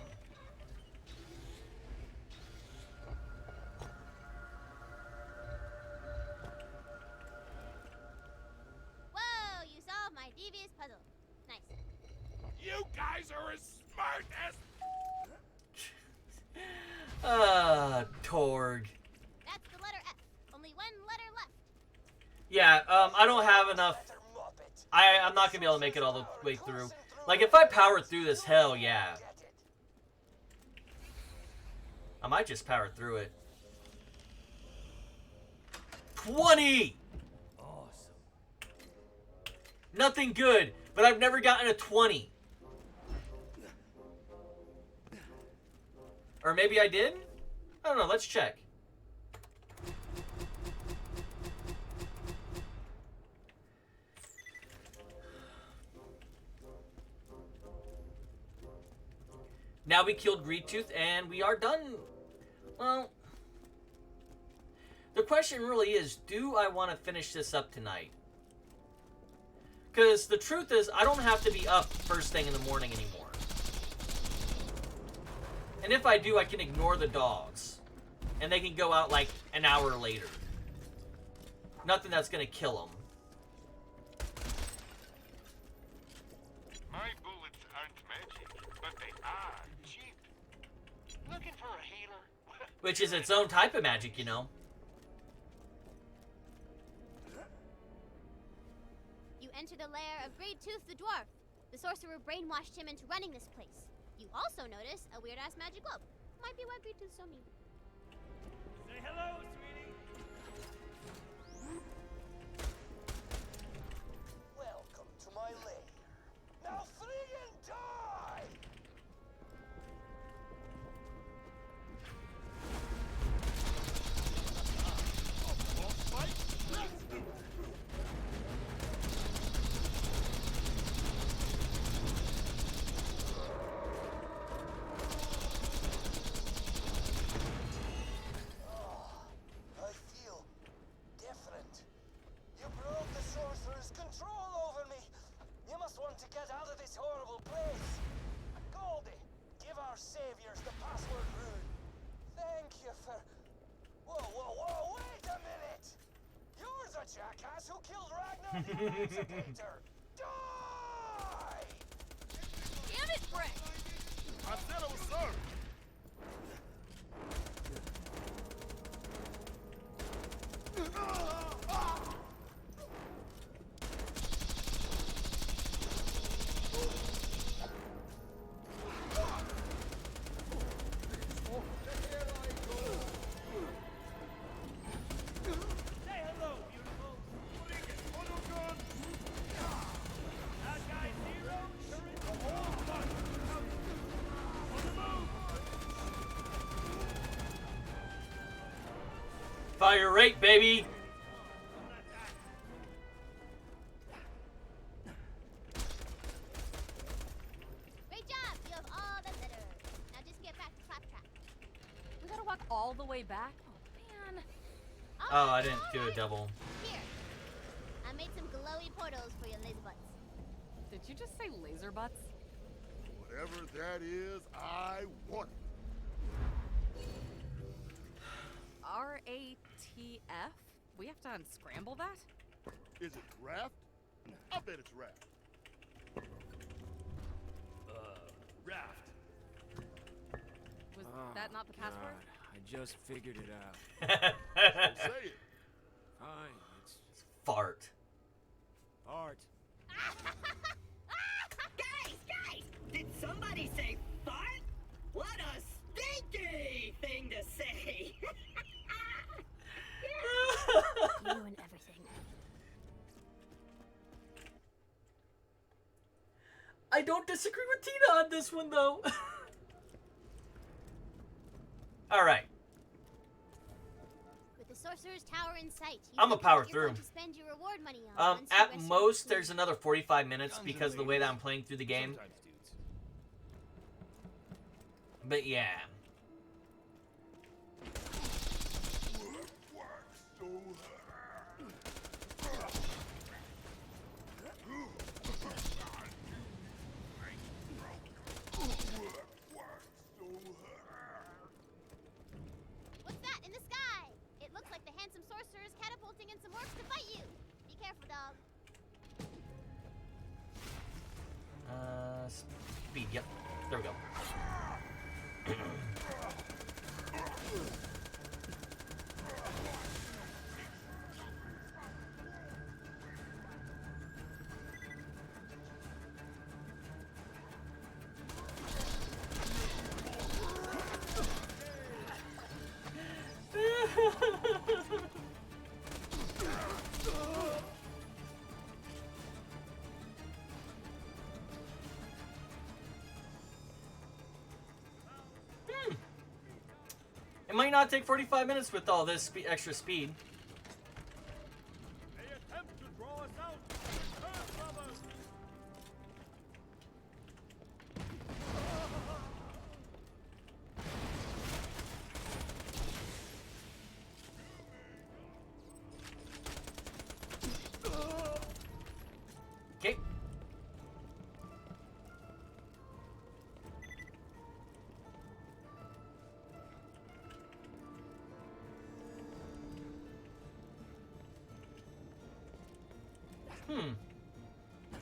Whoa, you solved my devious puzzle. Nice. You guys are as smart as... Torg. That's the letter F. Only one letter left. Yeah, I don't have enough... I'm not gonna be able to make it all the way through. Like, if I power through this, hell yeah. I might just power through it. 20! Awesome. Nothing good, but I've never gotten a 20. Or maybe I did? I don't know, let's check. Now we killed Greedtooth and we are done. Well, the question really is, do I want to finish this up tonight? Because the truth is, I don't have to be up first thing in the morning anymore. And if I do, I can ignore the dogs. And they can go out like an hour later. Nothing that's going to kill them. My bullets aren't magic, but they are cheap. Looking for a healer? Which is its own type of magic, you know. You enter the lair of Greedtooth the dwarf. The sorcerer brainwashed him into running this place. You also notice a weird-ass magic globe. Might be why Greedtooth's so mean. Say hello, sweetie. Welcome to my lair. Now flee and die! I feel different. You broke the sorcerer's control over me. You must want to get out of this horrible place. Goldie, give our saviors the password rune. Thank you for... Whoa, wait a minute! You're the jackass who killed Ragnar the Emancipator! Die! Damn it, Brett! I said it was sorry. Say hello, beautiful. That guy Zero sure is a whole fun. On the move. Fire rate, baby. Great job! You have all the letters. Now just get back to Claptrap. We gotta walk all the way back? Oh, man. Oh, I didn't do a double. Here. I made some glowy portals for your laser butts. Did you just say laser butts? Whatever that is, I want it. RATF? We have to unscramble that? Is it raft? I bet it's raft. Raft. Was that not the password? I just figured it out. Don't say it. Fine, it's Fart. art. Guys! Did somebody say fart? What a stinky thing to say! You and everything. I don't disagree with Tina on this one, though. All right. With the Sorcerer's Tower in sight, you I'm know gonna power what you're through. going to spend your reward money on. once you At rescue most, the there's another 45 minutes Guns because of the and way that ladies. I'm playing through the game. Sometimes, dudes. But yeah. What's that in the sky? It looks like the handsome sorcerer is catapulting in some orcs to fight you. Be careful, dog. Speed. Yep. There we go. It might not take 45 minutes with all this extra speed. They attempt to draw us out. Turn, brothers. Okay.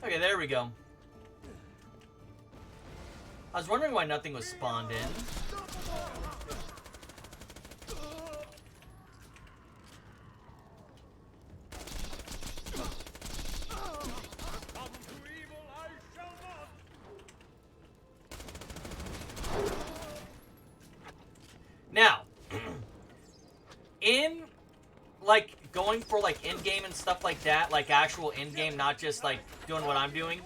Okay, there we go. I was wondering why nothing was spawned in. Come to evil, I shall not. Now, in, like, going for, like, in-game and stuff like that, like, actual in-game, not just, like, doing what I'm doing,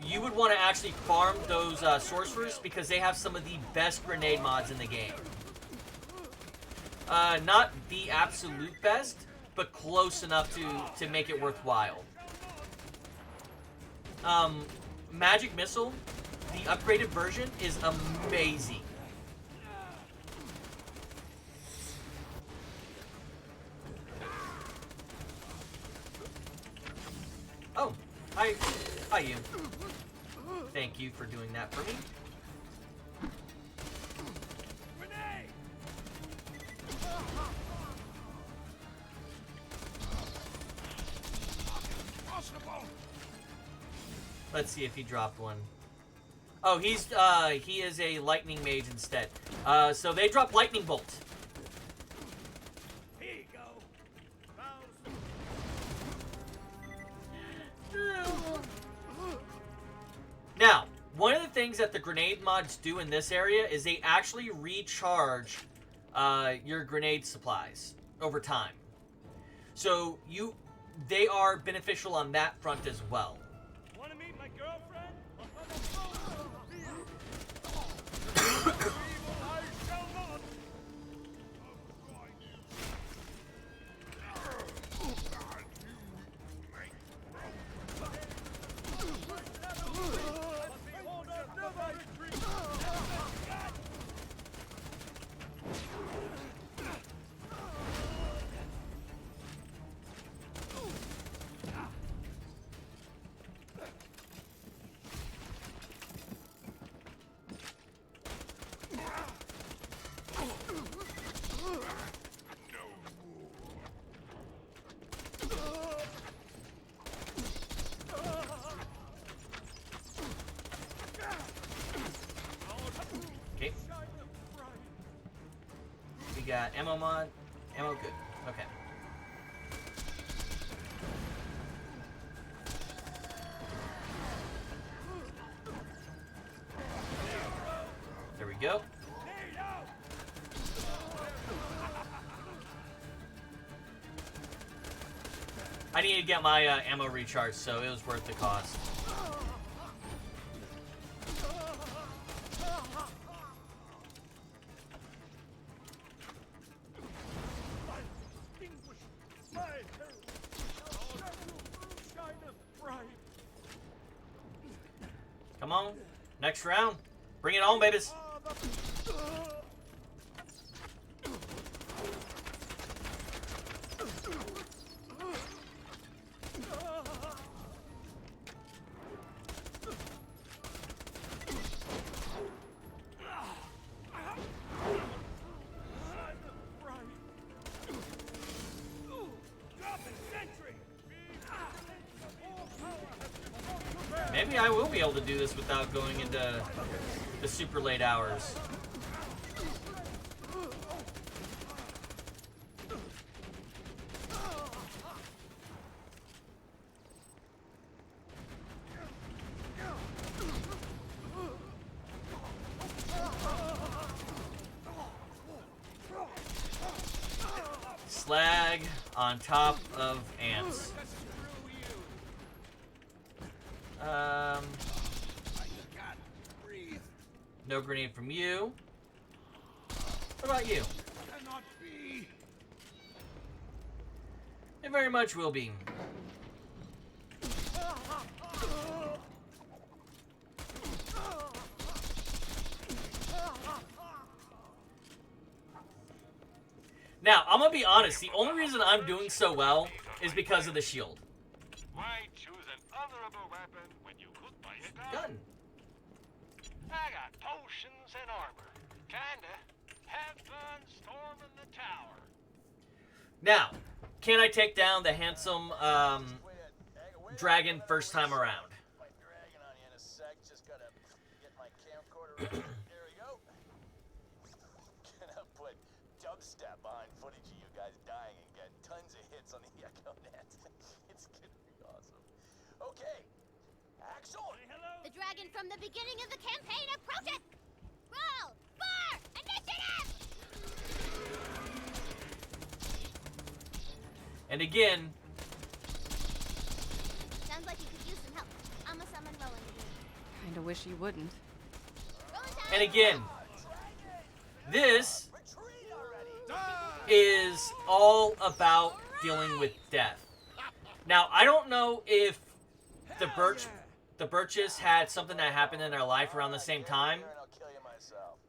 you would want to actually farm those sorcerers because they have some of the best grenade mods in the game. Not the absolute best, but close enough to make it worthwhile. Magic Missile, the upgraded version, is amazing. Oh, hi you. Thank you for doing that for me. Let's see if he dropped one. Oh, he is a lightning mage instead. So they drop lightning bolt. Here you go. Now, one of the things that the grenade mods do in this area is they actually recharge your grenade supplies over time. So they are beneficial on that front as well. Want to meet my girlfriend? Evil, I shall not. got ammo mod. Ammo good. Okay. There we go. I need to get my ammo recharged, so it was worth the cost. Come on, next round. Bring it on, babies. Maybe I will be able to do this without going into the super late hours. Slag on top of ants. No grenade from you. What about you? Cannot be. It very much will be. Now, I'm gonna be honest, the only reason I'm doing so well is because of the shield. Why choose an honorable weapon when you could buy a gun? Gun. I got potions and armor. Kinda. Have fun storming the tower. Now, can I take down the handsome dragon first time around? My dragon on you in a sec. Just gotta get my camcorder ready. There we go. Gonna put dubstep behind footage of you guys dying and get tons of hits on the Echo Net. It's gonna be awesome. Okay, Axel. The dragon from the beginning of the campaign approaches! Roll for initiative! And again, Sounds like you could use some help. I'm a summon Rowan again. Kinda wish you wouldn't. Rowan time! and again, this is all about dealing with death. Now, I don't know if the Birches had something that happened in their life around the same time,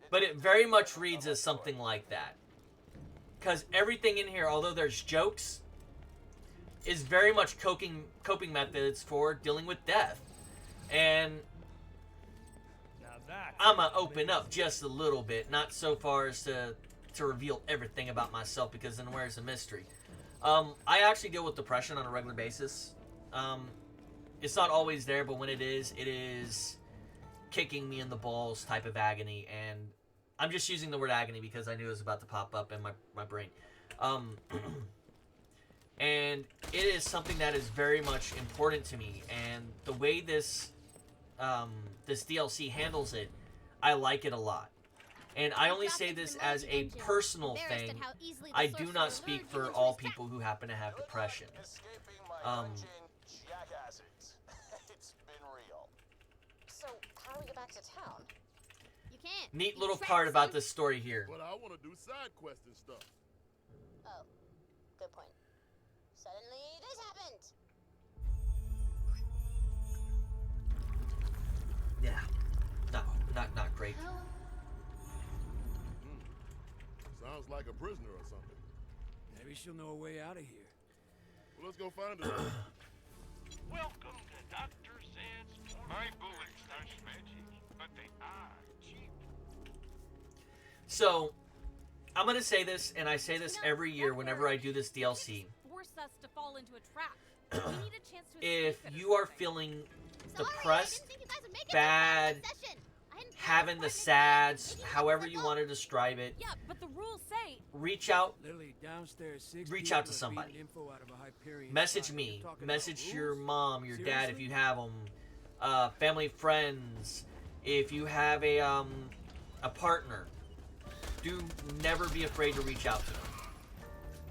but it very much reads as something like that. Because everything in here, although there's jokes, is very much coping methods for dealing with death. And I'm going to open up just a little bit, not so far as to reveal everything about myself, because then where's the mystery? I actually deal with depression on a regular basis. It's not always there, but when it is kicking me in the balls type of agony, and I'm just using the word agony because I knew it was about to pop up in my brain. And it is something that is very much important to me, and the way this DLC handles it, I like it a lot. And I only say this as a personal thing. I do not speak for all people who happen to have depression. It's been real. So, how do we get back to town? You can't. Neat You little trapped part about some- this story here. But I want to do side quests and stuff. Oh, good point. Suddenly, this happened. Yeah, not great. Sounds like a prisoner or something. Maybe she'll know a way out of here. Well, let's go find her. Welcome to Dr. Zed's. My bullets aren't magic, but they are cheap. So, I'm gonna say this, and I say this every year whenever I do this DLC. Force us to fall into a trap. We need a chance to If escape it or you are something. feeling Sorry, depressed, I didn't think you guys would make it bad, to the session. I hadn't having the sads, however you want to describe it. Yeah, but the rules say Reach out. Literally downstairs, 6 Reach people out to are somebody. beating info out of a Hyperion Message spy. me. You're talking Message about your rules? mom, your dad if Seriously? you have them. Family, friends. If you have a partner, do never be afraid to reach out to them.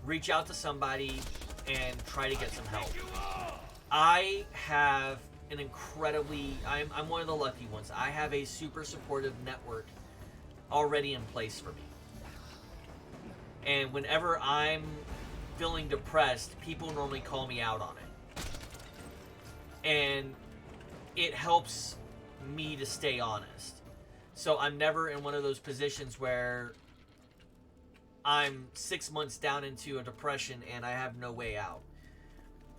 Reach out to somebody and try to get some help. I have an incredibly... I'm one of the lucky ones. I have a super supportive network already in place for me. And whenever I'm feeling depressed, people normally call me out on it. And it helps me to stay honest. So I'm never in one of those positions where I'm 6 months down into a depression and I have no way out.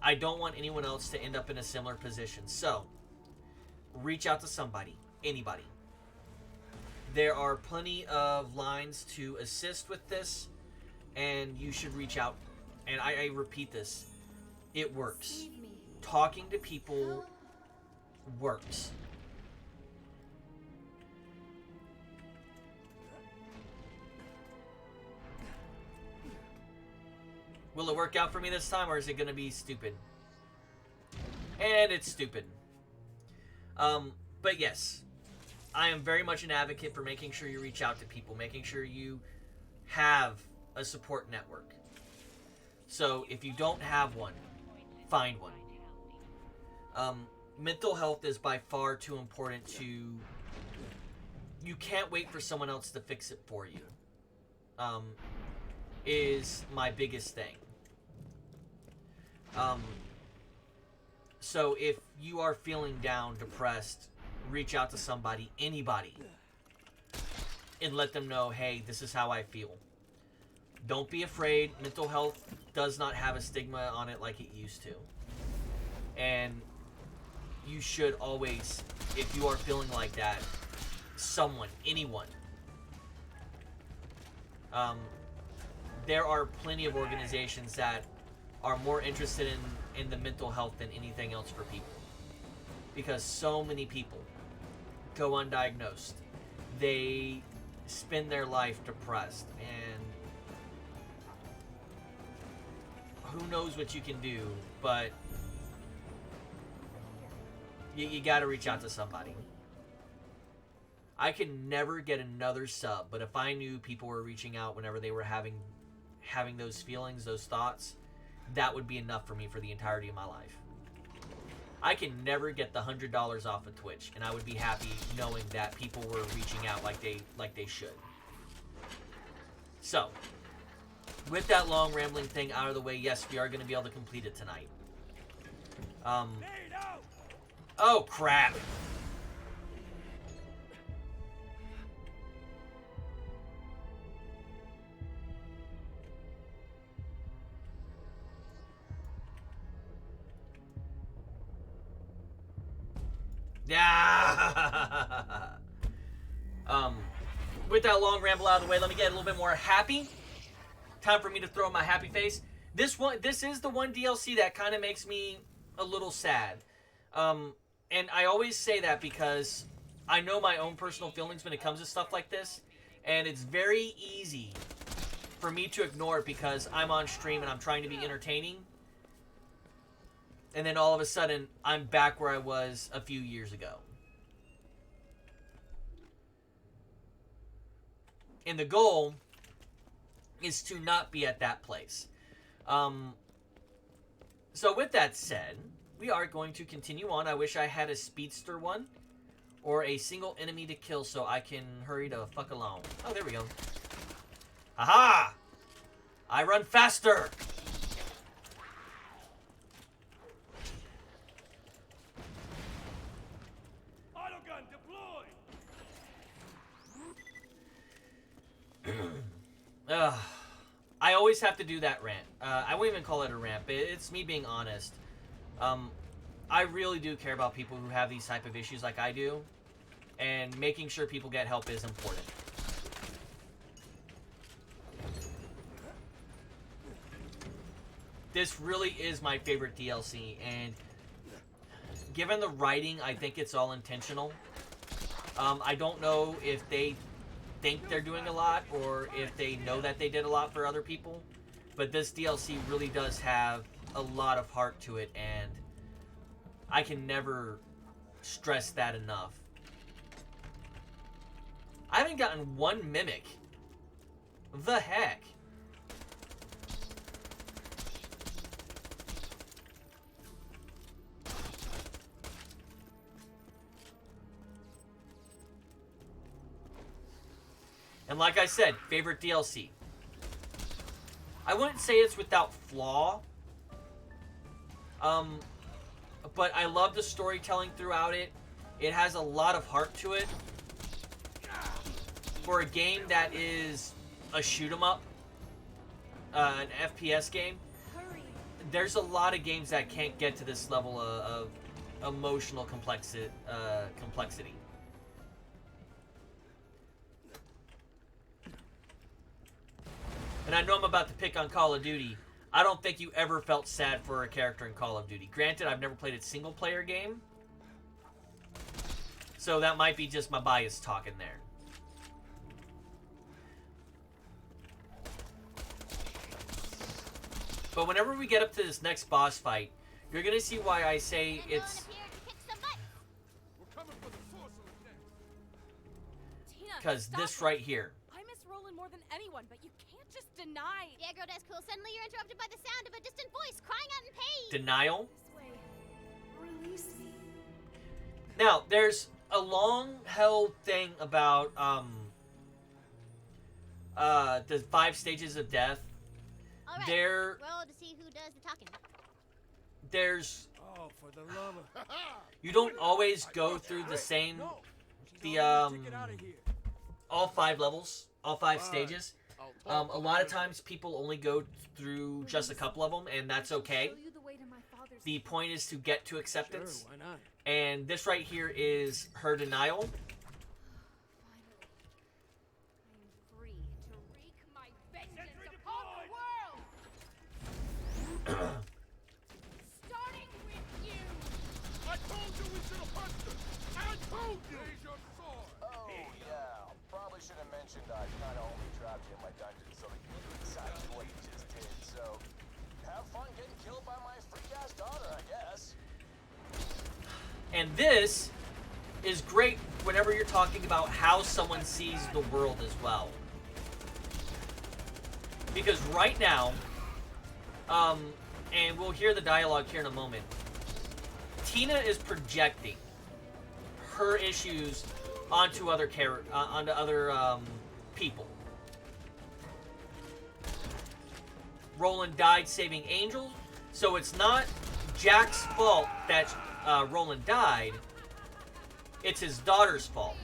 I don't want anyone else to end up in a similar position. So, reach out to somebody, anybody. There are plenty of lines to assist with this, and you should reach out. And I repeat this, it works. Talking to people works. Will it work out for me this time, or is it going to be stupid? And it's stupid. But yes, I am very much an advocate for making sure you reach out to people, making sure you have a support network. So if you don't have one, find one. Mental health is by far too important to... You can't wait for someone else to fix it for you. Is my biggest thing. So if you are feeling down, depressed, reach out to somebody, anybody, and let them know, hey, this is how I feel. Don't be afraid. Mental health does not have a stigma on it like it used to. And you should always, if you are feeling like that, someone, anyone. There are plenty of organizations that are more interested in the mental health than anything else for people. Because so many people go undiagnosed. They spend their life depressed, and who knows what you can do, but you gotta reach out to somebody. I can never get another sub, but if I knew people were reaching out whenever they were having those feelings, those thoughts, that would be enough for me for the entirety of my life. I can never get the $100 off of Twitch, and I would be happy knowing that people were reaching out like they should. So, with that long rambling thing out of the way, yes, we are going to be able to complete it tonight. Oh crap! Yeah. With that long ramble out of the way, let me get a little bit more happy. Time for me to throw my happy face. This is the one DLC that kind of makes me a little sad. And I always say that because I know my own personal feelings when it comes to stuff like this, and it's very easy for me to ignore it because I'm on stream and I'm trying to be entertaining. And then all of a sudden, I'm back where I was a few years ago. And the goal is to not be at that place. So with that said, we are going to continue on. I wish I had a speedster one or a single enemy to kill so I can hurry the fuck along. Oh, there we go. Aha! I run faster! I always have to do that rant. I won't even call it a rant, but it's me being honest. I really do care about people who have these type of issues like I do, and making sure people get help is important. This really is my favorite DLC, and given the writing, I think it's all intentional. I don't know if they think they're doing a lot or if they know that they did a lot for other people. But this DLC really does have a lot of heart to it, and I can never stress that enough. I haven't gotten one mimic. The heck? And like I said, favorite DLC. I wouldn't say it's without flaw. But I love the storytelling throughout it. It has a lot of heart to it. For a game that is a shoot 'em up, an FPS game, there's a lot of games that can't get to this level of emotional complexity. And I know I'm about to pick on Call of Duty. I don't think you ever felt sad for a character in Call of Duty. Granted, I've never played a single-player game, so that might be just my bias talking there. But whenever we get up to this next boss fight, you're going to see why I say it's... Because this right here. I miss Roland more than anyone, but you can't just deny. Yeah, girl, that's cool. Suddenly you're interrupted by the sound of a distant voice crying out in pain. Denial. Release me. Now, there's a long-held thing about the 5 stages of death. All right, roll to see who does the talking. There's... Oh, for the love of... You don't always go through the same... all 5 levels, all 5 stages. A lot of times people only go through just a couple of them, and that's okay. The point is to get to acceptance. Sure, why not? And this right here is her denial. Free to wreak my vengeance upon the world. Starting with you. I told you we should have punched her! I told you! Raise your sword! Oh, yeah. Probably should have mentioned I kind of only trapped you in my dungeon so that you could do exactly what you just did, so... Have fun getting killed by my freak-ass daughter, I guess. And this is great whenever you're talking about how someone sees the world as well. Because right now, and we'll hear the dialogue here in a moment, Tina is projecting her issues onto other people. Roland died saving Angel, so it's not Jack's fault that Roland died. It's his daughter's fault.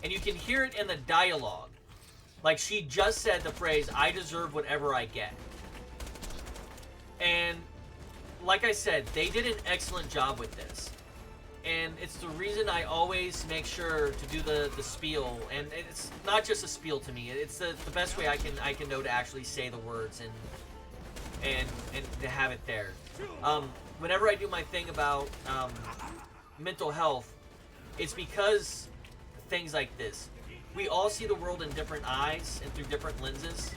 And you can hear it in the dialogue. Like, she just said the phrase, "I deserve whatever I get." And, like I said, they did an excellent job with this. And it's the reason I always make sure to do the spiel. And it's not just a spiel to me. It's the best way I can know to actually say the words and to have it there. Whenever I do my thing about mental health, it's because things like this. We all see the world in different eyes and through different lenses.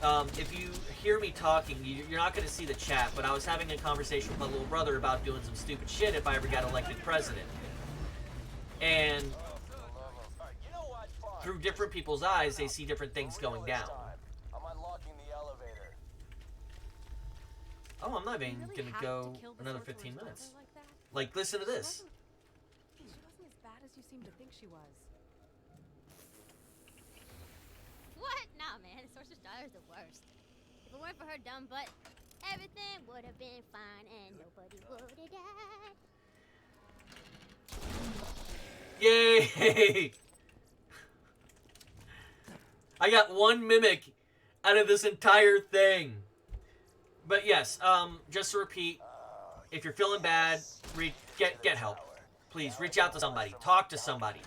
If you hear me talking, you're not going to see the chat, but I was having a conversation with my little brother about doing some stupid shit if I ever got elected president. And through different people's eyes, they see different things going down. I'm unlocking the elevator. Oh, I'm not even going to go another 15 minutes. Like, listen to this. She wasn't as bad as you seem to think she was. What? Nah, man. The sorcerer's daughter is the worst. If it weren't for her dumb butt, everything would have been fine and nobody would have died. Yay! I got one mimic out of this entire thing. But yes, just to repeat, if you're feeling bad, get help. Please, reach out to somebody. Talk to somebody.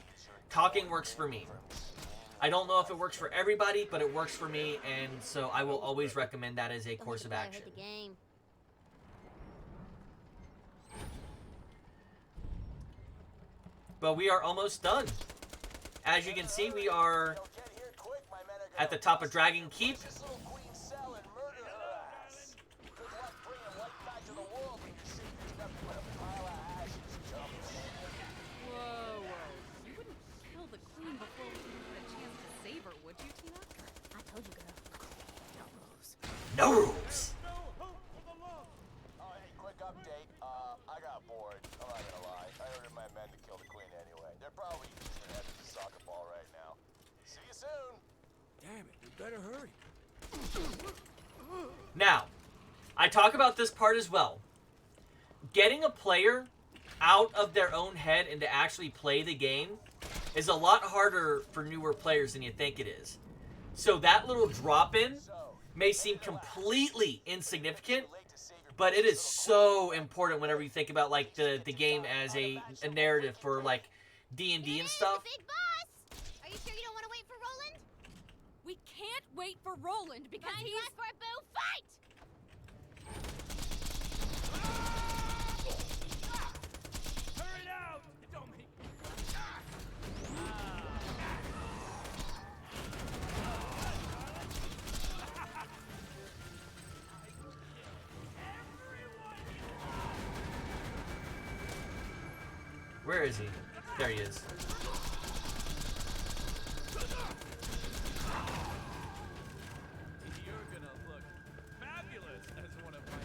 Talking works for me. I don't know if it works for everybody, but it works for me, and so I will always recommend that as a Don't course hit of the player, action. hit the game. But we are almost done. As you can see, we are at the top of Dragon Keep. Whoa, whoa. You wouldn't kill the queen before we even had a chance to save her, would you, Tina? I told you, girl. No rules. No rules. No hope for the law. Oh, hey, quick update. I got bored. I'm not gonna lie. I ordered my men to kill the queen anyway. They're probably using their heads as a soccer ball right now. See you soon. Damn it, we better hurry. Now, I talk about this part as well. Getting a player out of their own head and to actually play the game is a lot harder for newer players than you think it is. So that little drop-in may seem completely insignificant, but it is so important whenever you think about like the game as a narrative for like D&D and stuff. Big boss! Are you sure you don't want to wait for Roland? We can't wait for Roland because Ryan he's... Blackboard, boo, fight! Hurry out! Don't make me. Where is he? There he is. You're gonna look fabulous as one of my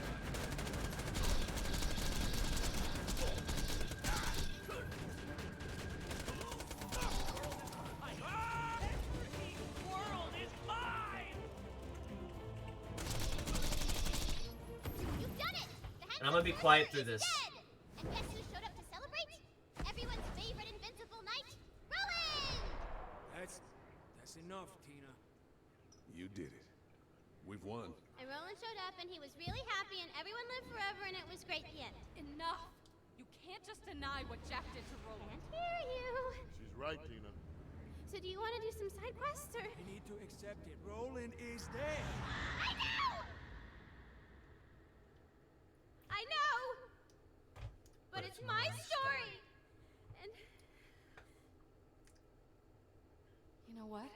Every world is mine! You've done it! And I'm gonna be quiet through this. And guess who showed up to celebrate? Everyone's favorite invincible knight, Roland! That's enough, Tina. You did it. We've won. And Roland showed up and he was really happy and everyone lived forever and it was great at the end. Enough! You can't just deny what Jack did to Roland. Can't hear you. She's right, Tina. So do you want to do some side quests or? We need to accept it. Roland is dead. I know! I know! But it's my story! And You know what?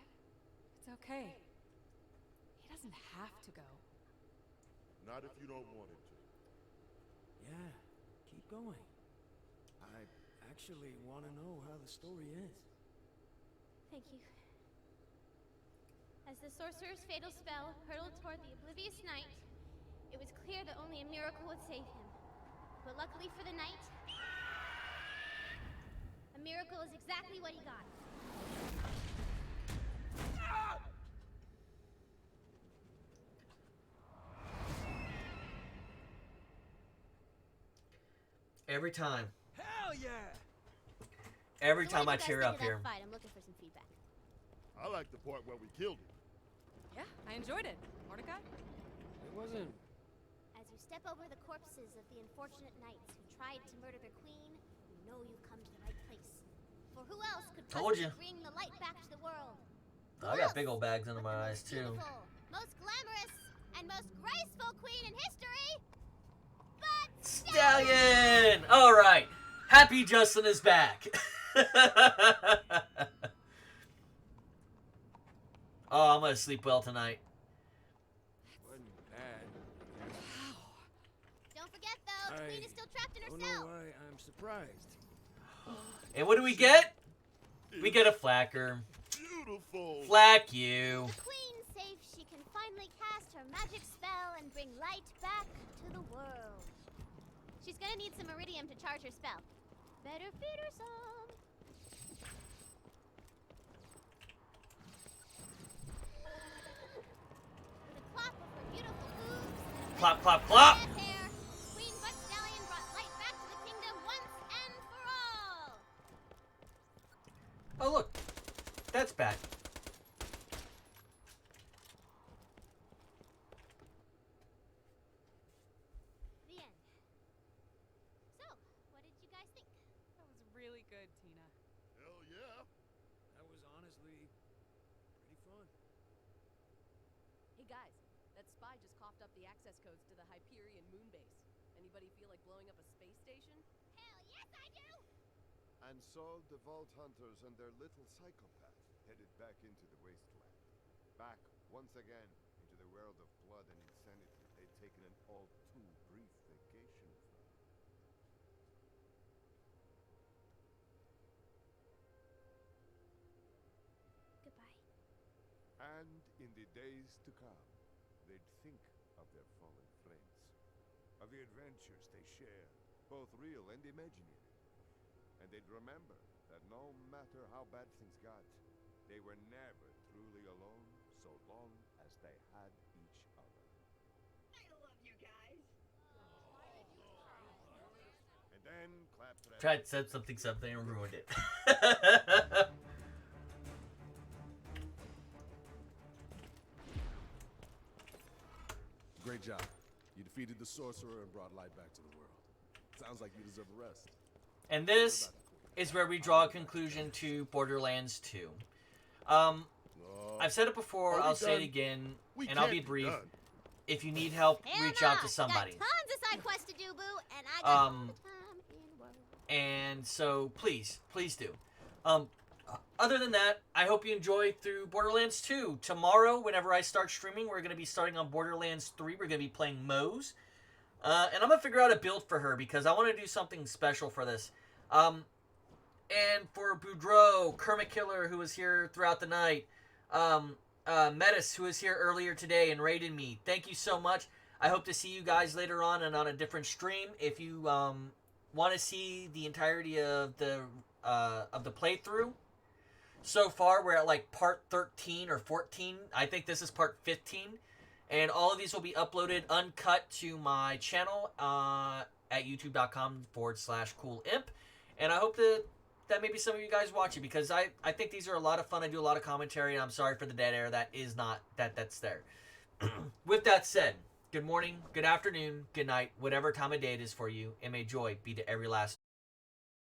It's okay. He doesn't have to go. Not if you don't want him to. Yeah, keep going. I actually want to know how the story ends. thank you. As the sorcerer's fatal spell hurtled toward the oblivious knight, it was clear that only a miracle would save him. But luckily for the knight, a miracle is exactly what he got. Every time. Hell yeah! Every So what time I did you guys cheer think up of that here. Fight? I'm looking for some feedback. I like the part where we killed him. Yeah, I enjoyed it. Mordecai? It wasn't. As you step over the corpses of the unfortunate knights who tried to murder their queen, you know you've come to the right place. For who else could Told possibly ya. bring the light back to the world? I got big old bags under my eyes too. Beautiful, most glamorous, and most graceful queen in history, but Stallion! Alright. Happy Justin is back. Oh, I'm gonna sleep well tonight. Wasn't bad. Don't forget though, the queen is still trapped in her Don't cell. know why I'm surprised. And what do we get? We get a flacker. Beautiful. Flack you. The queen safe, she can finally cast her magic spell and bring light back to the world. She's gonna need some iridium to charge her spell. Better feed her some. With a clop of her beautiful hooves and a Clop, rip clop, in clop. her hair, Queen Butt Stallion brought light back to the kingdom once and for all. Oh, look. That's back. The end. So, what did you guys think? That was really good, Tina. Hell yeah. That was honestly guys, that spy just coughed up the access codes to the Hyperion moon base. Anybody feel like blowing up a space station? Hell yes, I do! And so the Vault Hunters and their little psychopath headed back into the wasteland. Back, once again, into the world of blood and insanity they'd taken an all too brief vacation from. Goodbye. And in the days to come, they'd think of their fallen friends, of the adventures they shared, both real and imaginary. And they'd remember that no matter how bad things got, they were never truly alone so long as they had each other. I love you guys. And then clap to that. Tried said something and ruined it. Great job. You defeated the sorcerer and brought light back to the world. Sounds like you deserve a rest. And this is where we draw a conclusion to Borderlands 2. I've said it before, I'll say it again, and I'll be brief. If you need help, reach out to somebody. I got tons of side quests to do, boo, and I got all the time in the world. And so, please do. Other than that, I hope you enjoy through Borderlands 2. Tomorrow, whenever I start streaming, we're going to be starting on Borderlands 3. We're going to be playing Moze. And I'm going to figure out a build for her because I want to do something special for this. And for Boudreaux, Kermit Killer, who was here throughout the night, Metis, who was here earlier today and raided me, thank you so much. I hope to see you guys later on and on a different stream. If you want to see the entirety of the playthrough, so far we're at like part 13 or 14. I think this is part 15. And all of these will be uploaded uncut to my channel at youtube.com/coolimp. And I hope that maybe some of you guys watch it because I think these are a lot of fun. I do a lot of commentary, and I'm sorry for the dead air that's there. With that said, good morning, good afternoon, good night, whatever time of day it is for you, and may joy be to every last